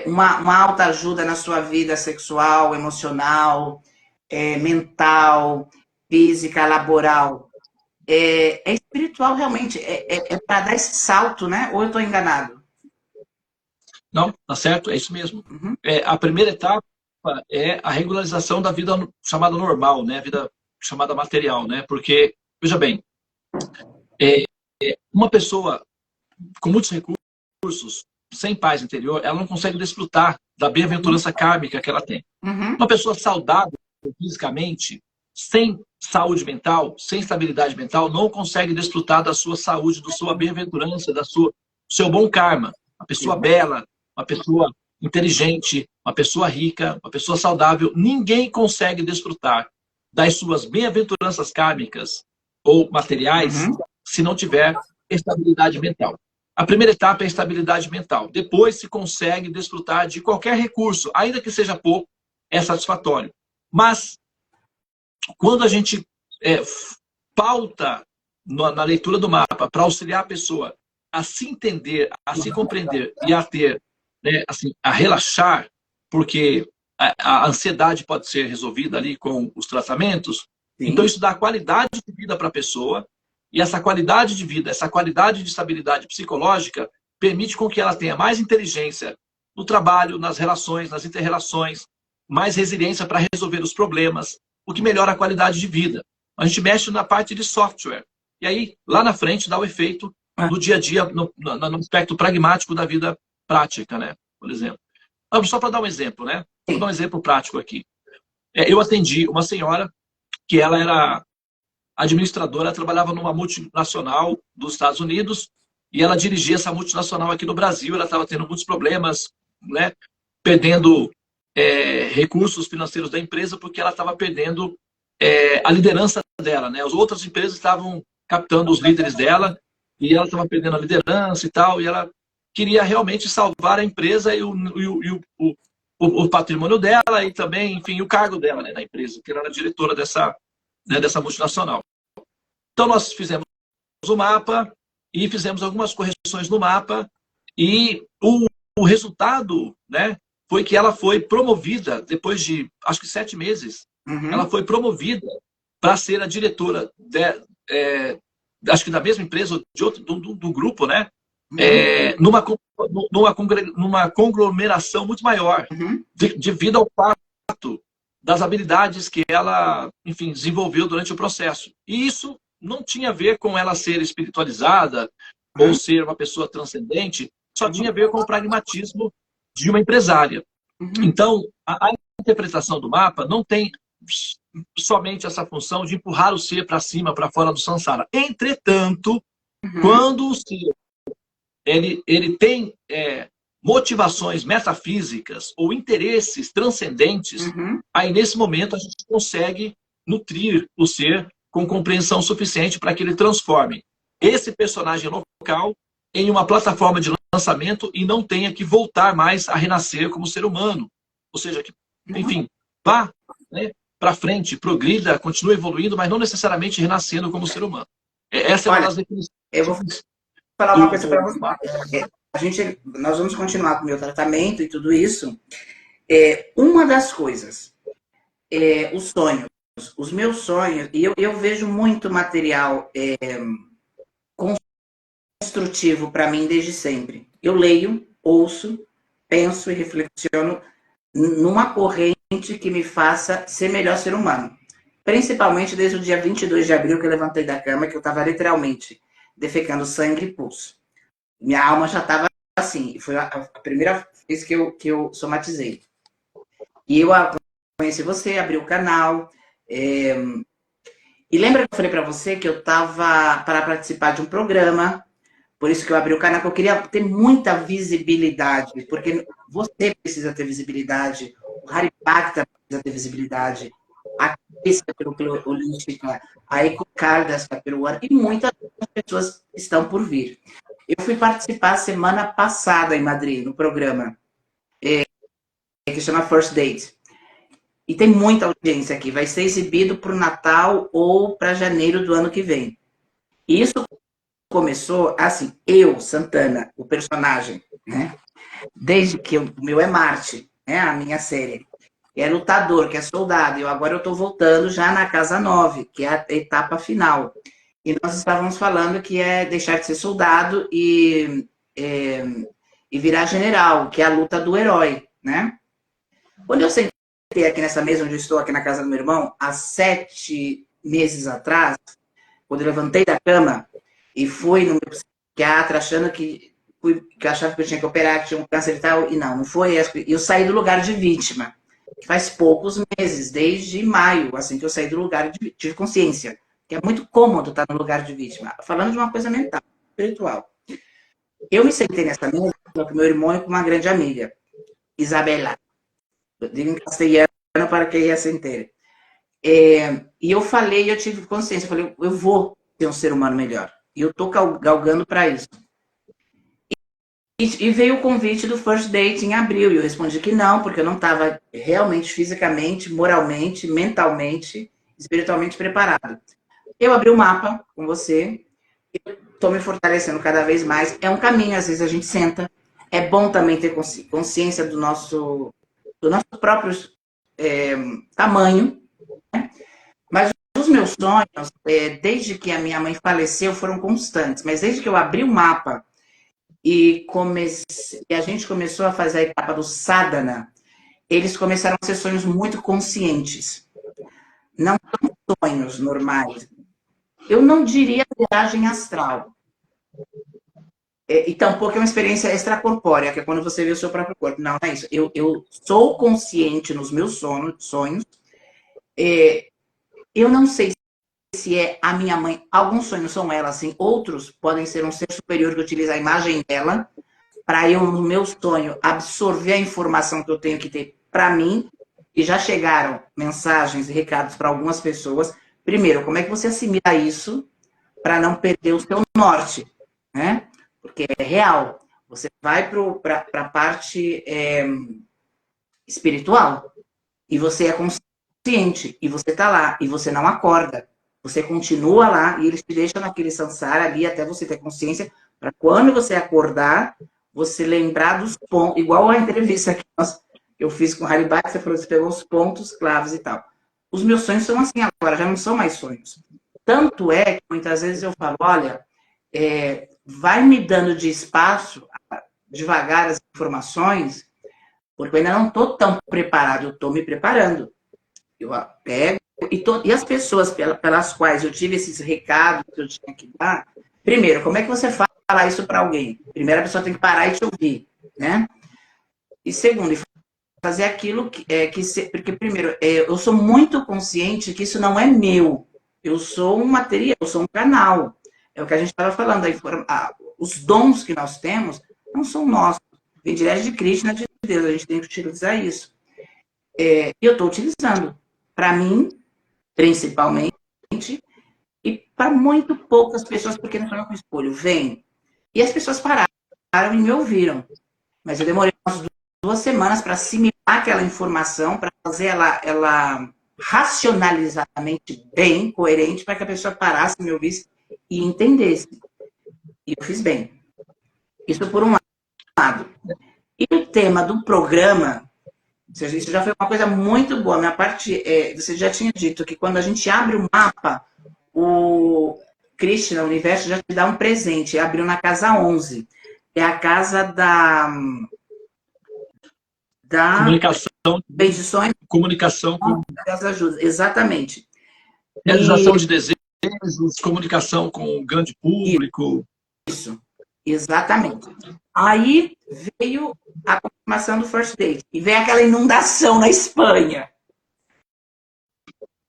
uma autoajuda na sua vida sexual, emocional, mental, física, laboral. É espiritual, realmente. É para dar esse salto, né? Ou eu estou enganado? Não, tá certo, é isso mesmo. Uhum. A primeira etapa é a regularização da vida chamada normal, né? A vida chamada material, né? Porque, veja bem, uma pessoa com muitos recursos, sem paz interior, ela não consegue desfrutar da bem-aventurança kármica que ela tem. Uhum. Uma pessoa saudável fisicamente, sem saúde mental, sem estabilidade mental, não consegue desfrutar da sua saúde, da sua bem-aventurança, do seu bom karma. Uma pessoa bela, uma pessoa inteligente, uma pessoa rica, uma pessoa saudável, ninguém consegue desfrutar das suas bem-aventuranças kármicas ou materiais se não tiver estabilidade mental. A primeira etapa é a estabilidade mental. Depois se consegue desfrutar de qualquer recurso, ainda que seja pouco, é satisfatório. Mas quando a gente pauta na leitura do mapa para auxiliar a pessoa a se entender, a se compreender e a ter né, assim, a relaxar, porque a ansiedade pode ser resolvida ali com os tratamentos. Então, Sim. isso dá qualidade de vida para a pessoa, e essa qualidade de vida, essa qualidade de estabilidade psicológica, permite com que ela tenha mais inteligência no trabalho, nas relações, nas inter-relações, mais resiliência para resolver os problemas, o que melhora a qualidade de vida. A gente mexe na parte de software. E aí, lá na frente, dá o efeito no dia a dia, no aspecto pragmático da vida prática, né? Por exemplo. Só para dar um exemplo, né? Vou dar um exemplo prático aqui. Eu atendi uma senhora que ela era administradora, ela trabalhava numa multinacional dos Estados Unidos e ela dirigia essa multinacional aqui no Brasil. Ela estava tendo muitos problemas, né? Perdendo recursos financeiros da empresa porque ela estava perdendo a liderança dela, né? As outras empresas estavam captando os líderes dela e ela estava perdendo a liderança e tal, e ela queria realmente salvar a empresa e o patrimônio dela e também, enfim, o cargo dela, né, na empresa, que ela era diretora dessa, né, dessa multinacional. Então, nós fizemos o mapa e fizemos algumas correções no mapa e o resultado, né, foi que ela foi promovida, depois de, acho que 7 meses, ela foi promovida para ser a diretora, acho que da mesma empresa, de outro, do grupo, né, numa conglomeração muito maior, devido ao fato das habilidades que ela, enfim, desenvolveu durante o processo. E isso não tinha a ver com ela ser espiritualizada ou ser uma pessoa transcendente, só tinha a ver com o pragmatismo de uma empresária. Então, a interpretação do mapa não tem somente essa função de empurrar o ser para cima, para fora do samsara. Entretanto, quando o ser ele tem motivações metafísicas ou interesses transcendentes, aí nesse momento a gente consegue nutrir o ser com compreensão suficiente para que ele transforme esse personagem local em uma plataforma de lançamento e não tenha que voltar mais a renascer como ser humano. Ou seja, que, enfim, vá, né, para frente, progrida, continue evoluindo, mas não necessariamente renascendo como ser humano. Essa é uma das definições. Eu vou falar uma coisa para você. Nós vamos continuar com o meu tratamento e tudo isso. Uma das coisas, os sonhos, os meus sonhos, e eu vejo muito material construtivo para mim desde sempre. Eu leio, ouço, penso e reflexiono numa corrente que me faça ser melhor ser humano. Principalmente desde o dia 22 de abril que eu levantei da cama, que eu estava literalmente defecando sangue e pulso. Minha alma já estava assim. Foi a primeira vez que eu somatizei. E eu conheci você, abri o canal. E lembra que eu falei para você que eu estava para participar de um programa? Por isso que eu abri o canal, que eu queria ter muita visibilidade. Porque você precisa ter visibilidade. O Haripacta precisa ter visibilidade. A Crícia pelo Holística, a Ecocardas peruana e muitas pessoas estão por vir. Eu fui participar semana passada em Madrid, no programa que chama First Date. E tem muita audiência aqui. Vai ser exibido para o Natal ou para janeiro do ano que vem. E isso começou assim, eu, Santana, o personagem, né? Desde que o meu é Marte, né? A minha série. Que é lutador, que é soldado. E agora eu estou voltando já na Casa 9, que é a etapa final. E nós estávamos falando que é deixar de ser soldado e virar general, que é a luta do herói, né? Quando eu sentei aqui nessa mesa onde eu estou, aqui na casa do meu irmão, há 7 meses atrás, quando eu levantei da cama e fui no meu psiquiatra achando que eu achava que eu tinha que operar, que tinha um câncer e tal, e não foi. E eu saí do lugar de vítima. Faz poucos meses, desde maio, assim que eu saí do lugar de consciência. Que é muito cômodo estar no lugar de vítima. Falando de uma coisa mental, espiritual. Eu me sentei nessa mesa com meu irmão e com uma grande amiga, Isabela. Eu digo em castelhano para quem ia se entender. E eu falei, eu tive consciência, eu falei, eu vou ser um ser humano melhor. E eu estou galgando para isso. E veio o convite do First Date em abril, e eu respondi que não, porque eu não estava realmente, fisicamente, moralmente, mentalmente, espiritualmente preparado. Eu abri o mapa com você, eu estou me fortalecendo cada vez mais. É um caminho, às vezes a gente senta, É bom também ter consciência do nosso próprio tamanho, né? Mas os meus sonhos, desde que a minha mãe faleceu, foram constantes. Mas desde que eu abri o mapa e a gente começou a fazer a etapa do sadhana, eles começaram a ser sonhos muito conscientes. Não são sonhos normais. Eu não diria viagem astral. E tampouco é uma experiência extracorpórea, que é quando você vê o seu próprio corpo. Não, não é isso. Eu sou consciente nos meus sonhos. Eu não sei se é a minha mãe. Alguns sonhos são ela, assim. Outros podem ser um ser superior que utiliza a imagem dela para eu, no meu sonho, absorver a informação que eu tenho que ter para mim. E já chegaram mensagens e recados para algumas pessoas. Primeiro, como é que você assimila isso para não perder o seu norte, né? Porque é real. Você vai para a parte espiritual e você é consciente e você está lá e você não acorda. Você continua lá e eles te deixam naquele samsara ali até você ter consciência para quando você acordar, você lembrar dos pontos, igual a entrevista que eu fiz com o Haribai, você falou, você pegou os pontos claves e tal. Os meus sonhos são assim agora, já não são mais sonhos. Tanto é que muitas vezes eu falo, olha, vai me dando de espaço, devagar as informações, porque eu ainda não estou tão preparado, eu estou me preparando. Eu pego, e as pessoas pelas quais eu tive esses recados que eu tinha que dar, primeiro, como é que você fala isso para alguém? Primeiro, a pessoa tem que parar e te ouvir, né? E segundo, fazer aquilo porque primeiro, eu sou muito consciente que isso não é meu. Eu sou um material, eu sou um canal. É o que a gente estava falando. Os dons que nós temos não são nossos. Vem direto de Krishna, de Deus. A gente tem que utilizar isso. E eu estou utilizando. Para mim, principalmente, e para muito poucas pessoas, porque não sou eu que escolho. Vem. E as pessoas pararam e me ouviram. Mas eu demorei umas 2 semanas para assimilar aquela informação, para fazer ela racionalizadamente bem, coerente, para que a pessoa parasse, me ouvisse e entendesse. E eu fiz bem. Isso por um lado. E o tema do programa, isso já foi uma coisa muito boa. Minha parte, você já tinha dito que quando a gente abre o mapa, o Krishna, o universo, já te dá um presente. Abriu na casa 11. É a casa da comunicação, bendições, comunicação, das ajudas. Exatamente. realização de desejos, comunicação com o grande público. Isso, exatamente. Aí veio a confirmação do first date. E veio aquela inundação na Espanha.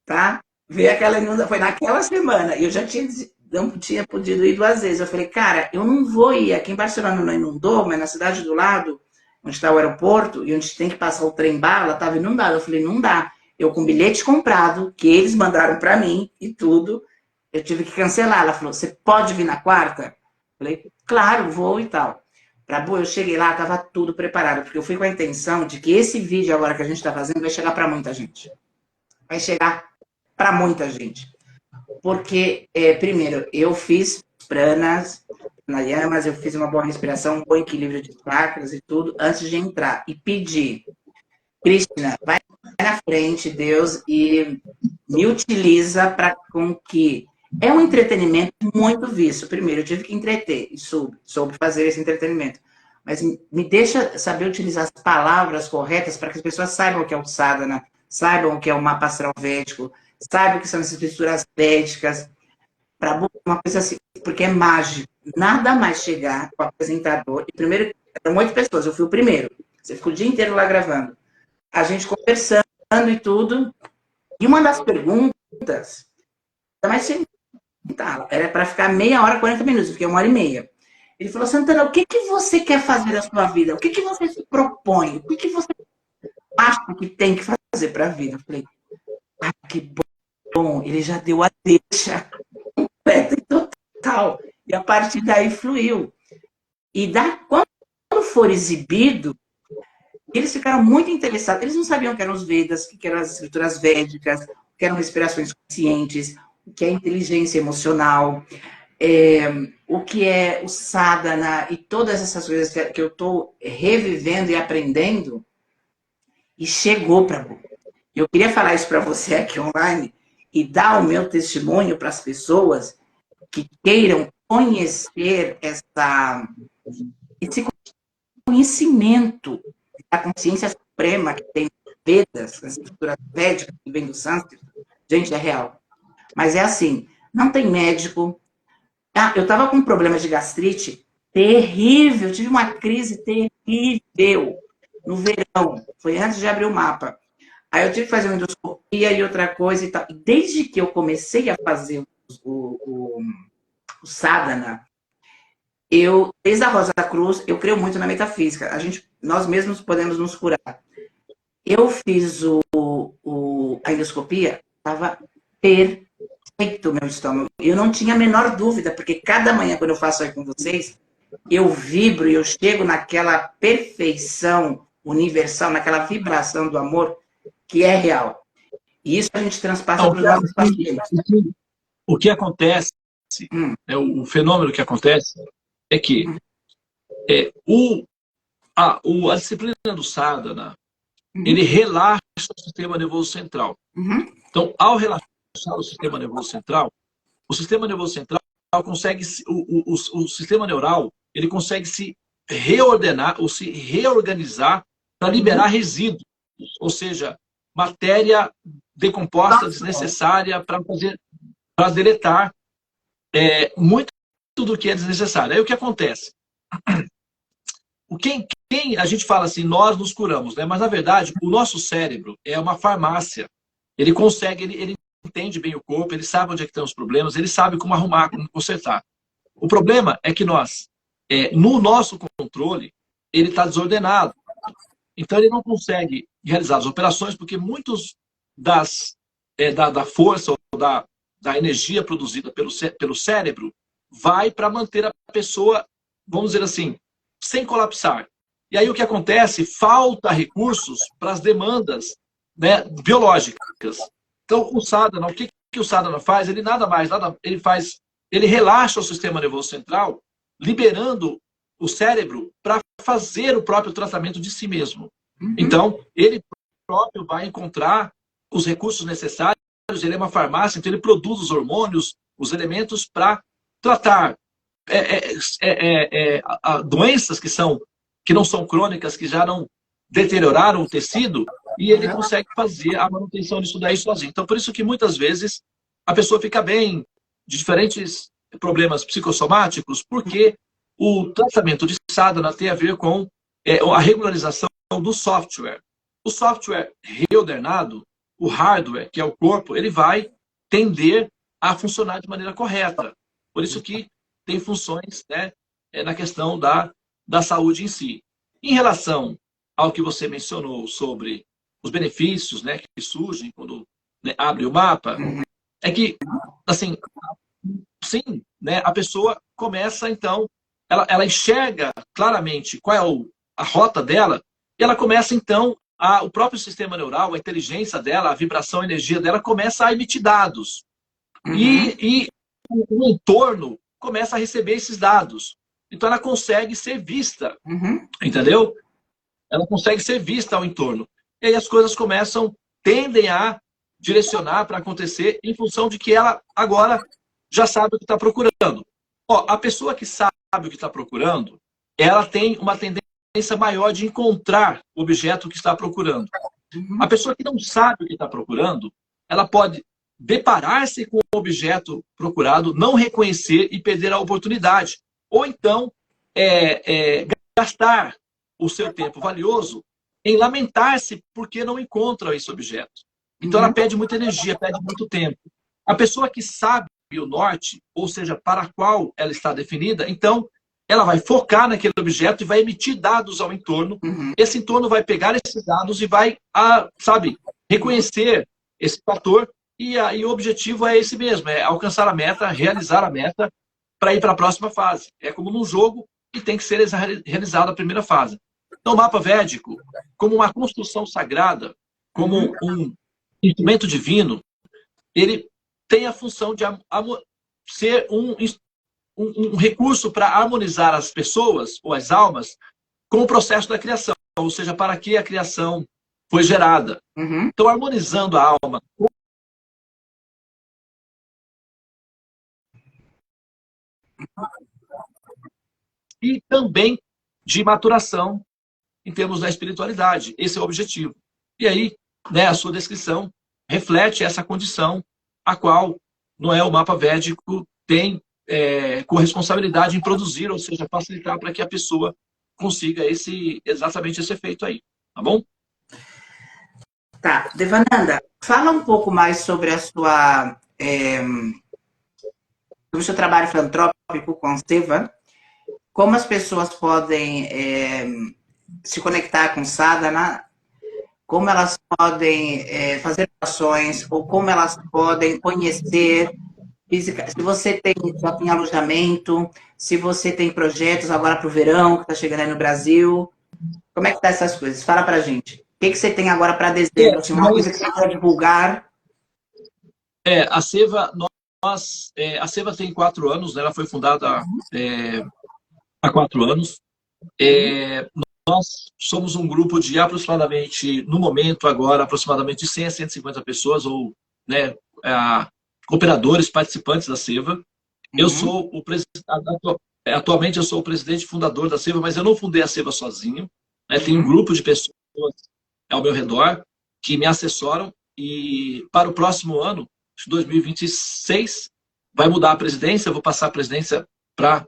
Tá? Veio aquela inundação, foi naquela semana. Eu já não tinha podido ir 2 vezes. Eu falei, cara, eu não vou ir. Aqui em Barcelona não inundou, mas na cidade do lado, onde está o aeroporto, e onde tem que passar o trem-bala, estava inundado. Eu falei, não dá. Eu com bilhete comprado, que eles mandaram para mim e tudo, eu tive que cancelar. Ela falou, você pode vir na quarta? Eu falei, claro, vou e tal. Eu cheguei lá, estava tudo preparado, porque eu fui com a intenção de que esse vídeo agora que a gente está fazendo vai chegar para muita gente. Vai chegar para muita gente. Porque, primeiro, eu fiz pranas, pranayamas, eu fiz uma boa respiração, um bom equilíbrio de chakras e tudo, antes de entrar. E pedi, Krishna, vai na frente, Deus, e me utiliza para com que... É um entretenimento muito visto. Primeiro, eu tive que entreter e soube fazer esse entretenimento. Mas me deixa saber utilizar as palavras corretas para que as pessoas saibam o que é o sadhana, saibam o que é o mapa astral védico, saibam o que são as escrituras védicas, para uma coisa assim, porque é mágico. Nada mais chegar com o apresentador. E primeiro, eram 8 pessoas, eu fui o primeiro. Você ficou o dia inteiro lá gravando. A gente conversando e tudo. E uma das perguntas, mas era para ficar meia hora, 40 minutos, fiquei 1h30. Ele falou, Santana, o que você quer fazer na sua vida? O que você se propõe? O que você acha que tem que fazer para a vida? Eu falei, que bom, ele já deu a deixa completa e total. E a partir daí fluiu. E quando for exibido, eles ficaram muito interessados. Eles não sabiam o que eram os Vedas, o que eram as escrituras védicas, o que eram respirações conscientes, o que é inteligência emocional. o que é o sadhana e todas essas coisas que eu estou revivendo e aprendendo, e chegou para mim. Eu queria falar isso para você aqui online e dar o meu testemunho para as pessoas que queiram conhecer esse conhecimento da consciência suprema que tem Vedas, as escrituras védicas que vem do sânscrito. Gente, é real. Mas é assim, não tem médico. Eu estava com um problema de gastrite terrível, tive uma crise terrível no verão, foi antes de abrir o mapa. Aí eu tive que fazer uma endoscopia e outra coisa e tal. E desde que eu comecei a fazer o sadhana, desde a Rosa Cruz, eu creio muito na metafísica. Nós mesmos podemos nos curar. Eu fiz a endoscopia, estava perfeito o meu estômago. Eu não tinha a menor dúvida, porque cada manhã, quando eu faço aí com vocês, eu vibro e eu chego naquela perfeição universal, naquela vibração do amor que é real. E isso a gente transpassa para os nossos pacientes. O que acontece, o fenômeno que acontece é que a disciplina do sadhana, ele relaxa o sistema nervoso central. Então, ao relaxar o sistema nervoso central consegue, o sistema neural, ele consegue se reordenar ou se reorganizar para liberar resíduos, ou seja, matéria decomposta, desnecessária, para deletar muito do que é desnecessário. Aí o que acontece? Quem a gente fala assim, nós nos curamos, né? Mas na verdade, o nosso cérebro é uma farmácia. Ele consegue, ele entende bem o corpo, ele sabe onde é que estão os problemas, ele sabe como arrumar, como consertar. O problema é que nós, no nosso controle, ele está desordenado. Então ele não consegue realizar as operações, porque muitos da força ou da energia produzida pelo cérebro vai para manter a pessoa, vamos dizer assim, sem colapsar. E aí o que acontece? Falta recursos para as demandas, né, biológicas. Então o sadhana, o que o sadhana faz? Ele ele relaxa o sistema nervoso central, liberando o cérebro para fazer o próprio tratamento de si mesmo. Então ele próprio vai encontrar os recursos necessários, ele é uma farmácia, então ele produz os hormônios, os elementos para tratar doenças que não são crônicas, que já não deterioraram o tecido, e ele consegue fazer a manutenção disso daí sozinho. Então, por isso que muitas vezes a pessoa fica bem de diferentes problemas psicossomáticos, porque o tratamento de sadhana tem a ver com a regularização do software. O software reordenado, o hardware, que é o corpo, ele vai tender a funcionar de maneira correta. Por isso que tem funções, né, na questão da saúde em si. Em relação ao que você mencionou sobre os benefícios, né, que surgem quando, né, abre o mapa, é que, assim, sim, né, a pessoa começa, então, ela enxerga claramente qual é a rota dela, e ela começa, então, o próprio sistema neural, a inteligência dela, a vibração, a energia dela começa a emitir dados. E o entorno começa a receber esses dados. Então ela consegue ser vista, entendeu? Ela consegue ser vista ao entorno. E aí as coisas tendem a direcionar para acontecer em função de que ela agora já sabe o que está procurando. A pessoa que sabe o que está procurando, ela tem uma tendência maior de encontrar o objeto que está procurando. A pessoa que não sabe o que está procurando, ela pode deparar-se com o objeto procurado, não reconhecer e perder a oportunidade. Ou então, gastar o seu tempo valioso em lamentar-se porque não encontra esse objeto. Então, ela perde muita energia, perde muito tempo. A pessoa que sabe o norte, ou seja, para a qual ela está definida, então, ela vai focar naquele objeto e vai emitir dados ao entorno. Esse entorno vai pegar esses dados e vai, reconhecer esse fator. E o objetivo é esse mesmo, é alcançar a meta, realizar a meta para ir para a próxima fase. É como num jogo que tem que ser realizada a primeira fase. Então, o mapa védico, como uma construção sagrada, como um instrumento divino, ele tem a função de ser um recurso para harmonizar as pessoas ou as almas com o processo da criação, ou seja, para que a criação foi gerada. Uhum. Então, harmonizando a alma e também de maturação em termos da espiritualidade. Esse é o objetivo. E aí, né, a sua descrição reflete essa condição a qual o mapa védico tem corresponsabilidade em produzir, ou seja, facilitar para que a pessoa consiga exatamente esse efeito aí. Tá bom? Tá. Devananda, fala um pouco mais sobre sobre o seu trabalho filantrópico com a Seva, como as pessoas podem se conectar com sadhana, como elas podem fazer ações, ou como elas podem conhecer física. Se você só tem alojamento, se você tem projetos agora para o verão, que está chegando aí no Brasil, como é que tá essas coisas? Fala pra gente. O que você tem agora para dezembro? Assim, uma coisa que você quer divulgar? A Seva, a Seva tem 4 anos, né? Ela foi fundada há 4 anos. Nós somos um grupo de aproximadamente, no momento agora, aproximadamente de 100 a 150 pessoas, ou né, cooperadores, participantes da Seva. Eu sou o presidente, atualmente eu sou o presidente e fundador da Seva, mas eu não fundei a Seva sozinho. Né? Tem um grupo de pessoas ao meu redor que me assessoram, e para o próximo ano, 2026, vai mudar a presidência, eu vou passar a presidência para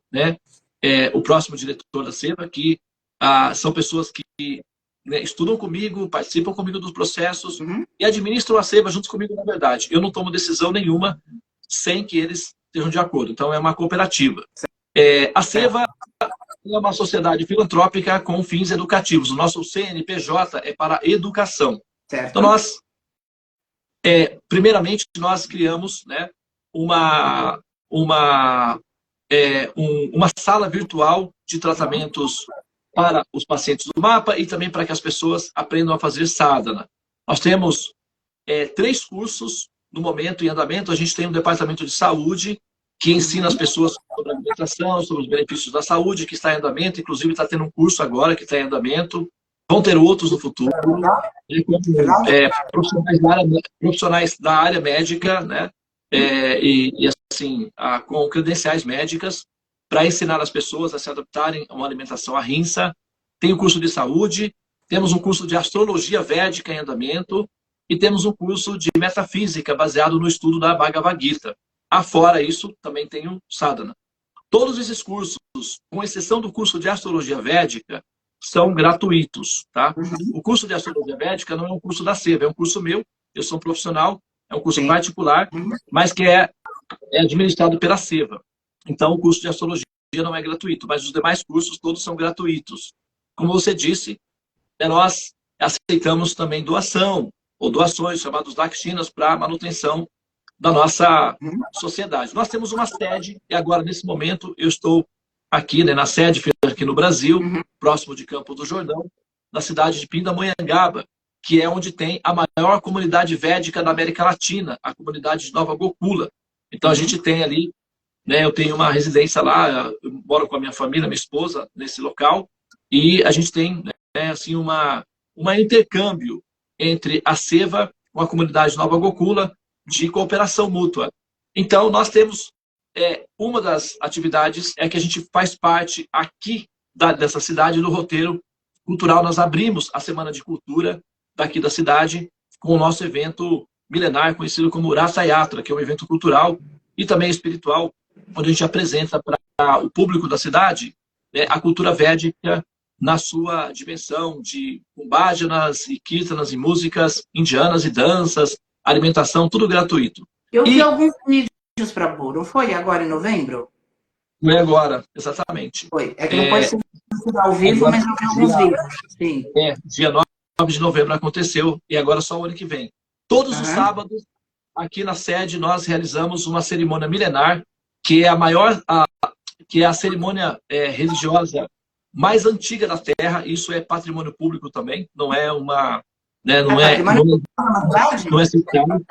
o próximo diretor da Seva, que são pessoas que estudam comigo, participam comigo dos processos e administram a Seva junto comigo, na verdade. Eu não tomo decisão nenhuma sem que eles estejam de acordo. Então, é uma cooperativa. A Seva é uma sociedade filantrópica com fins educativos. O nosso CNPJ é para educação. Certo. Então, primeiramente, nós criamos uma sala virtual de tratamentos para os pacientes do mapa e também para que as pessoas aprendam a fazer sadhana. Nós temos 3 cursos no momento em andamento. A gente tem um departamento de saúde que ensina as pessoas sobre a alimentação, sobre os benefícios da saúde, que está em andamento. Inclusive, está tendo um curso agora que está em andamento. Vão ter outros no futuro. Profissionais da área médica, né? Com credenciais médicas, para ensinar as pessoas a se adaptarem a uma alimentação ahimsa. Tem o curso de saúde, temos um curso de astrologia védica em andamento e temos um curso de metafísica baseado no estudo da Bhagavad Gita. Afora isso, também tem o sadhana. Todos esses cursos, com exceção do curso de astrologia védica, são gratuitos. Tá? O curso de astrologia védica não é um curso da Seva, é um curso meu, eu sou um profissional, é um curso particular, mas que é administrado pela Seva. Então, o curso de astrologia não é gratuito, mas os demais cursos todos são gratuitos. Como você disse, nós aceitamos também doação, ou doações, chamados dakshinas, para a manutenção da nossa sociedade. Nós temos uma sede, e agora, nesse momento, eu estou aqui, na sede aqui no Brasil, próximo de Campos do Jordão, na cidade de Pindamonhangaba, que é onde tem a maior comunidade védica da América Latina, a comunidade de Nova Gokula. Então, a gente tem ali, eu tenho uma residência lá, eu moro com a minha família, minha esposa, nesse local, e a gente tem uma intercâmbio entre a Seva com a comunidade de Nova Gokula, de cooperação mútua. Então, nós temos uma das atividades é que a gente faz parte aqui dessa cidade, do roteiro cultural. Nós abrimos a Semana de Cultura daqui da cidade com o nosso evento milenar, conhecido como Rasa Yatra, que é um evento cultural e também espiritual, onde a gente apresenta para o público da cidade a cultura védica na sua dimensão de bhajanas e kirtanas e músicas indianas e danças, alimentação, tudo gratuito. Eu vi alguns vídeos para pôr, não foi agora em novembro? Foi agora, exatamente. Foi. É que não pode ser ao vivo, agora, mas eu vi alguns vídeos. Sim. Dia 9 de novembro aconteceu, e agora só o ano que vem. Todos os sábados, aqui na sede, nós realizamos uma cerimônia milenar, que é a maior, que é a cerimônia religiosa mais antiga da Terra. Isso é patrimônio público também, não é uma... não é citado.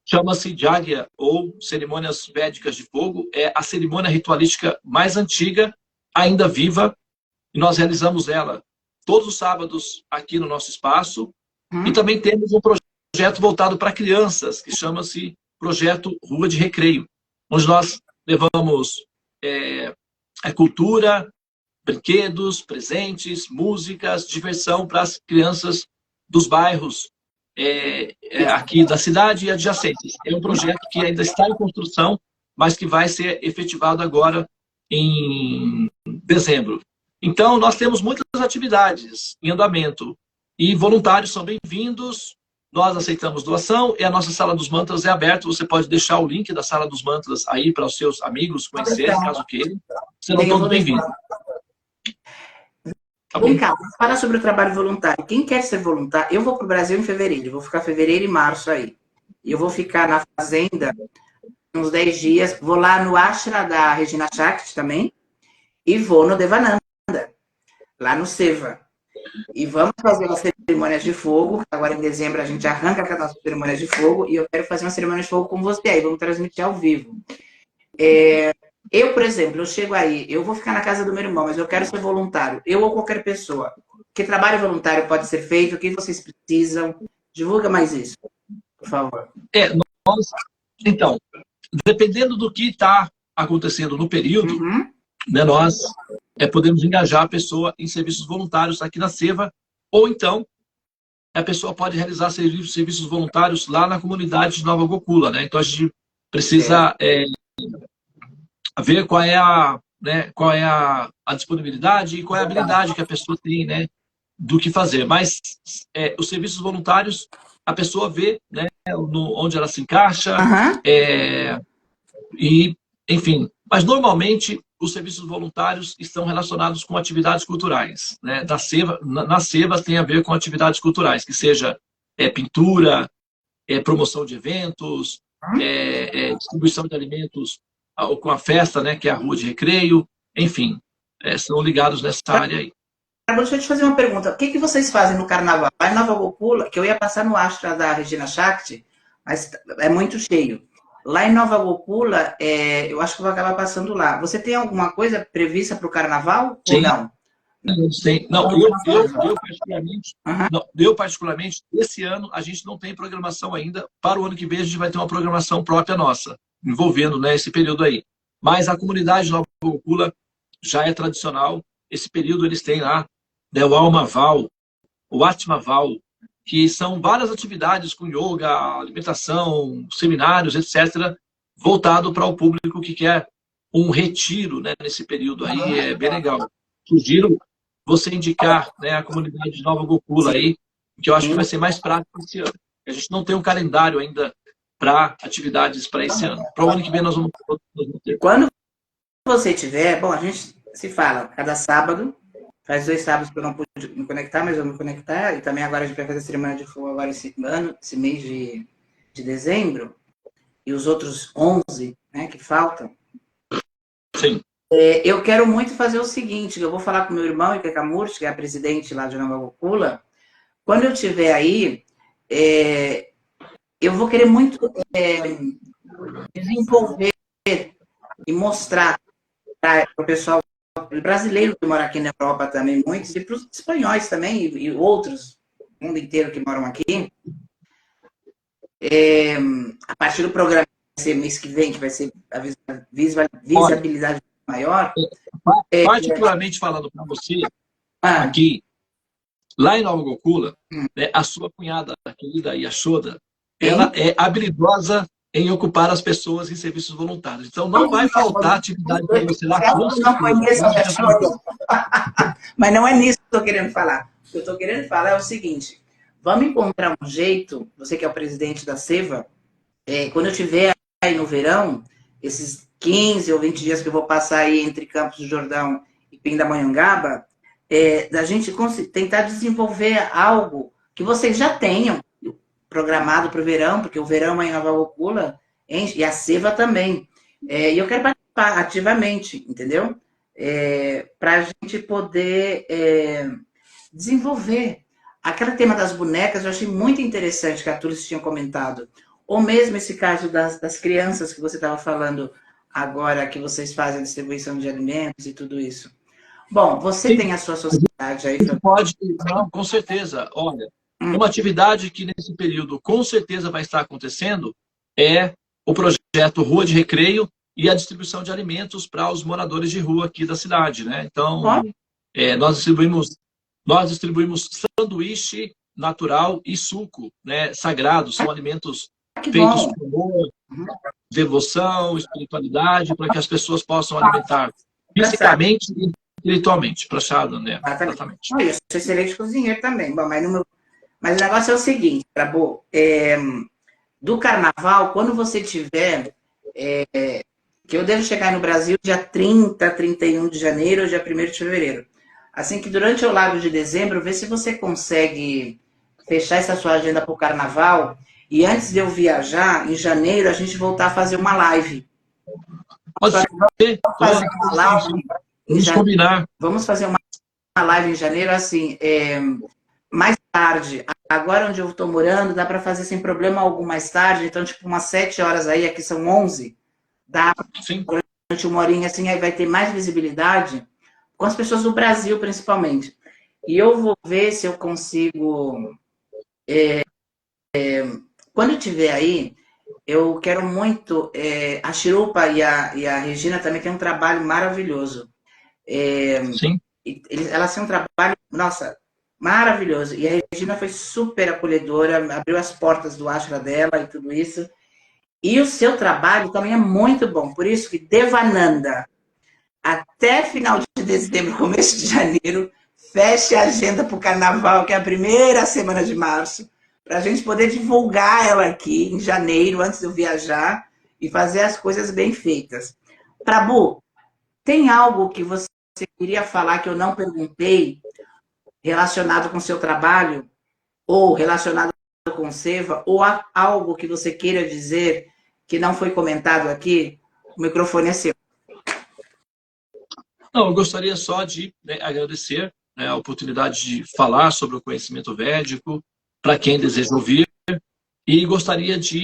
chama-se Yagya, ou Cerimônias Védicas de Fogo. É a cerimônia ritualística mais antiga, ainda viva, e nós realizamos ela todos os sábados aqui no nosso espaço. E também temos um projeto voltado para crianças, que chama-se Projeto Rua de Recreio, onde nós levamos a cultura, brinquedos, presentes, músicas, diversão para as crianças dos bairros aqui da cidade e adjacentes. É um projeto que ainda está em construção, mas que vai ser efetivado agora em dezembro. Então, nós temos muitas atividades em andamento e voluntários são bem-vindos. Nós aceitamos doação e a nossa Sala dos Mantras é aberta. Você pode deixar o link da Sala dos Mantras aí para os seus amigos conhecerem, caso queiram. Serão todos bem-vindos. Tá bom? Ricardo, fala sobre o trabalho voluntário. Quem quer ser voluntário, eu vou para o Brasil em fevereiro, vou ficar fevereiro e março aí. Eu vou ficar na fazenda uns 10 dias, vou lá no Ashra da Regina Shakti também, e vou no Devananda, lá no Seva. E vamos fazer umas cerimônias de fogo, agora em dezembro a gente arranca com as nossas cerimônias de fogo, e eu quero fazer uma cerimônia de fogo com você aí, vamos transmitir ao vivo. Eu, por exemplo, eu chego aí, eu vou ficar na casa do meu irmão, mas eu quero ser voluntário, eu ou qualquer pessoa. Que trabalho voluntário pode ser feito? O que vocês precisam? Divulga mais isso, por favor. Então, dependendo do que está acontecendo no período, né, nós podemos engajar a pessoa em serviços voluntários aqui na Seva, ou então a pessoa pode realizar serviços voluntários lá na comunidade de Nova Gokula, né? Então a gente precisa ver qual é a disponibilidade e qual é a habilidade que a pessoa tem, né, do que fazer. Mas os serviços voluntários, a pessoa vê, né, onde ela se encaixa, e, enfim. Mas, normalmente, os serviços voluntários estão relacionados com atividades culturais, né? Na Seva tem a ver com atividades culturais, que seja pintura, promoção de eventos, distribuição de alimentos com a festa, né, que é a Rua de Recreio, enfim, são ligados nessa área aí. Deixa eu te fazer uma pergunta. O que vocês fazem no carnaval? Lá em Nova Gokula, que eu ia passar no Ashra da Regina Shakti, mas é muito cheio. Lá em Nova Gokula, eu acho que eu vou acabar passando lá. Você tem alguma coisa prevista para o carnaval? Sim. Ou não? Sim. Não, eu particularmente, esse ano a gente não tem programação ainda. Para o ano que vem a gente vai ter uma programação própria nossa, envolvendo, né, esse período aí. Mas a comunidade de Nova Gokula já é tradicional. Esse período eles têm lá, né, o Alma Val, o Atma Val, que são várias atividades com yoga, alimentação, seminários, etc., voltado para o público que quer um retiro, né, nesse período aí. É bem legal. Sugiro você indicar, né, a comunidade de Nova Gokula aí, que eu acho que vai ser mais prático esse ano. A gente não tem um calendário ainda para atividades para esse ano. Para o ano que vem nós vamos ter. Quando você tiver, bom, a gente se fala cada sábado. Faz 2 sábados que eu não pude me conectar, mas eu vou me conectar. E também agora a gente vai fazer a cerimônia de fogo agora esse mês de dezembro. E os outros 11, né, que faltam. Sim. Eu quero muito fazer o seguinte, eu vou falar com meu irmão, Ikekamurti, que é a presidente lá de Nova Gokula. Quando eu estiver aí, eu vou querer muito desenvolver e mostrar para o pessoal brasileiro que mora aqui na Europa também, muitos, e para os espanhóis também, e outros, o mundo inteiro que moram aqui. A partir do programa que vai ser mês que vem, que vai ser a visibilidade maior. Particularmente falando para você, aqui, lá em Nova Gokula, né, a sua cunhada, a querida Yashoda, ela é habilidosa em ocupar as pessoas em serviços voluntários. Então, não vai faltar atividade para você lá. Eu não conheço a Yashoda. Mas não é nisso que eu estou querendo falar. O que eu estou querendo falar é o seguinte, vamos encontrar um jeito, você que é o presidente da Seva, quando eu estiver aí no verão, esses 15 ou 20 dias que eu vou passar aí entre Campos do Jordão e Pindamonhangaba, da gente tentar desenvolver algo que vocês já tenham programado para o verão, porque o verão é em Nova Gokula e a Seva também. E eu quero participar ativamente, entendeu? Para a gente poder desenvolver. Aquele tema das bonecas, eu achei muito interessante que a Tulis tinha comentado. Ou mesmo esse caso das crianças que você estava falando agora, que vocês fazem a distribuição de alimentos e tudo isso. Bom, você Sim, tem a sua sociedade aí, isso pode, não, com certeza. Olha, uma atividade que nesse período com certeza vai estar acontecendo é o projeto Rua de Recreio e a distribuição de alimentos para os moradores de rua aqui da cidade, né? Então, nós distribuímos sanduíche natural e suco, né? Sagrado, são alimentos que feitos bom. com amor, devoção, espiritualidade, para que as pessoas possam alimentar fisicamente e espiritualmente, para Sadhana, né? Exatamente. Eu sou excelente cozinheiro também. Bom, mas o negócio é o seguinte, Prabhu, do carnaval, quando você tiver, que eu devo chegar no Brasil dia 30, 31 de janeiro ou dia 1º de fevereiro. Assim que durante o Lago de Dezembro, vê se você consegue fechar essa sua agenda para o carnaval e antes de eu viajar, em janeiro, a gente voltar a fazer uma live. Pode ser. Fazer uma live Vamos combinar. Vamos fazer uma live em janeiro, assim, mais tarde. Agora onde eu estou morando, dá para fazer sem problema algum mais tarde. Então, tipo, umas 7 horas aí, aqui são 11. Dá durante uma horinha, assim, aí vai ter mais visibilidade com as pessoas do Brasil, principalmente. E eu vou ver se eu consigo... quando eu estiver aí, eu quero muito... a Chirupa e a Regina também têm um trabalho maravilhoso. Sim. Elas têm um trabalho, nossa, maravilhoso. E a Regina foi super acolhedora, abriu as portas do ashram dela e tudo isso. E o seu trabalho também é muito bom. Por isso que Devananda, até final de dezembro, começo de janeiro, feche a agenda para o carnaval, que é a primeira semana de março, para a gente poder divulgar ela aqui em janeiro, antes de eu viajar, e fazer as coisas bem feitas. Prabhu, tem algo que você queria falar que eu não perguntei, relacionado com o seu trabalho, ou relacionado com o Seva, ou algo que você queira dizer que não foi comentado aqui? O microfone é seu. Não, eu gostaria só de agradecer, né, a oportunidade de falar sobre o conhecimento védico para quem deseja ouvir, e gostaria de,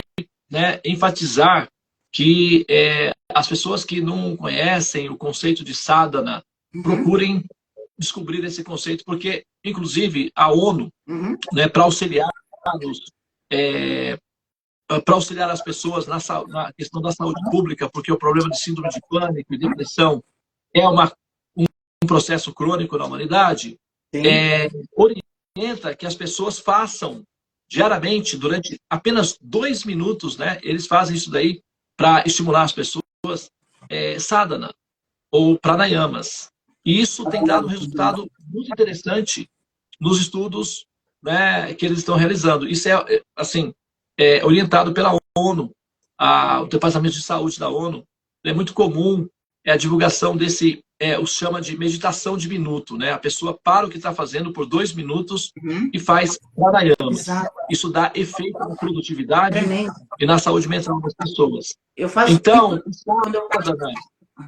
né, enfatizar que as pessoas que não conhecem o conceito de sadhana procurem descobrir esse conceito, porque, inclusive, a ONU, né, para auxiliar as pessoas na questão da saúde pública, porque o problema de síndrome de pânico e depressão é um processo crônico na humanidade, orienta que as pessoas façam diariamente, durante apenas 2 minutos, né, eles fazem isso daí para estimular as pessoas, sadhana ou pranayamas. E isso tem dado um resultado muito interessante nos estudos, né, que eles estão realizando. Isso assim, orientado pela ONU, o Departamento de Saúde da ONU. É muito comum a divulgação desse, o chama de meditação de minuto, né? A pessoa para o que está fazendo por 2 minutos e faz pranayamas. Isso dá efeito na produtividade e na saúde mental das pessoas. Então,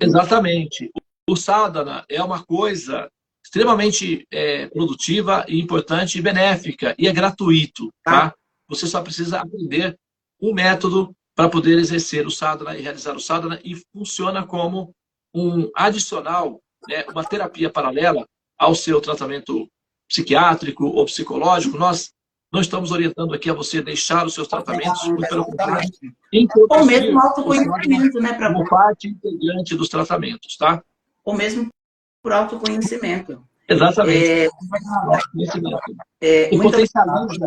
exatamente. O sadhana é uma coisa extremamente produtiva e importante e benéfica, e é gratuito, tá? Você só precisa aprender um método para poder exercer o sadhana e realizar o sadhana, e funciona como um adicional, né, uma terapia paralela ao seu tratamento psiquiátrico ou psicológico. Nós não estamos orientando aqui a você deixar os seus tratamentos, muito pelo contrário, ou mesmo autoconhecimento, né, como parte integrante dos tratamentos, tá? Ou mesmo por autoconhecimento. Exatamente. E potencializa.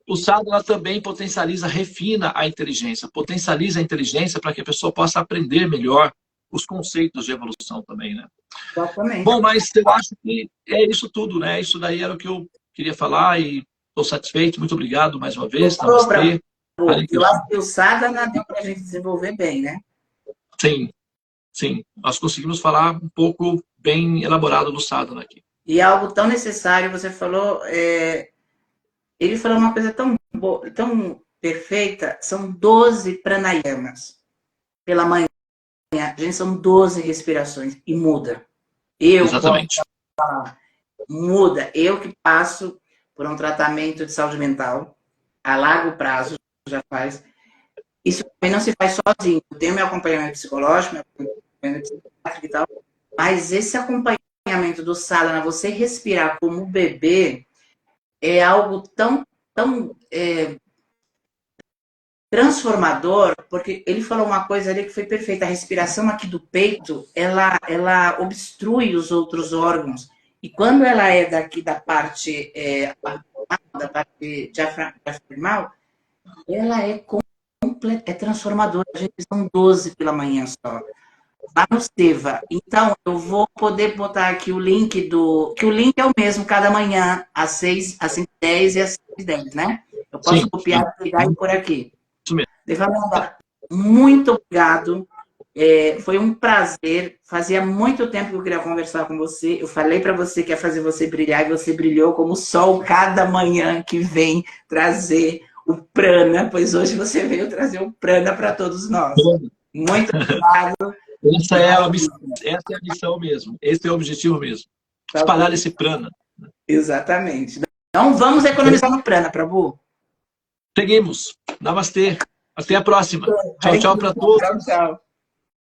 O sadhana também potencializa, refina a inteligência, potencializa a inteligência para que a pessoa possa aprender melhor os conceitos de evolução também, né? Exatamente. Bom, mas eu acho que é isso tudo, né? Isso daí era o que eu queria falar e estou satisfeito. Muito obrigado mais uma vez. Namastê. Eu acho que o sadhana deu para a gente desenvolver bem, né? Sim, sim. Nós conseguimos falar um pouco bem elaborado do sadhana aqui. E algo tão necessário, você falou... Ele falou uma coisa tão boa, tão perfeita, são 12 pranayamas pela manhã. Gente, são 12 respirações e muda. Exatamente. Muda. Eu que passo por um tratamento de saúde mental a largo prazo, já faz, Isso também não se faz sozinho. Eu tenho meu acompanhamento psicológico, meu acompanhamento psiquiátrico e tal, mas esse acompanhamento do sadhana, você respirar como bebê, é algo tão transformador, porque ele falou uma coisa ali que foi perfeita. A respiração aqui do peito, ela obstrui os outros órgãos. E quando ela é daqui da parte da parte diafragmal, ela é transformadora. A gente são 12 pela manhã só. Lá no Seva. Então, eu vou poder botar aqui o link que o link é o mesmo cada manhã, às 6, às 5h10 e às 6h10, né? Eu posso Sim, copiar, pegar e por aqui. isso mesmo. Devamanda, muito obrigado. Foi um prazer. Fazia muito tempo que eu queria conversar com você. Eu falei para você que ia fazer você brilhar e você brilhou como o sol cada manhã que vem trazer o prana, pois hoje você veio trazer o prana para todos nós. Muito obrigado. Essa é a missão mesmo. Esse é o objetivo mesmo. Espalhar esse prana. Exatamente. Então vamos economizar no prana, Prabhu. Seguimos. Namastê. Até a próxima. Tchau, tchau para todos. Tchau, tchau.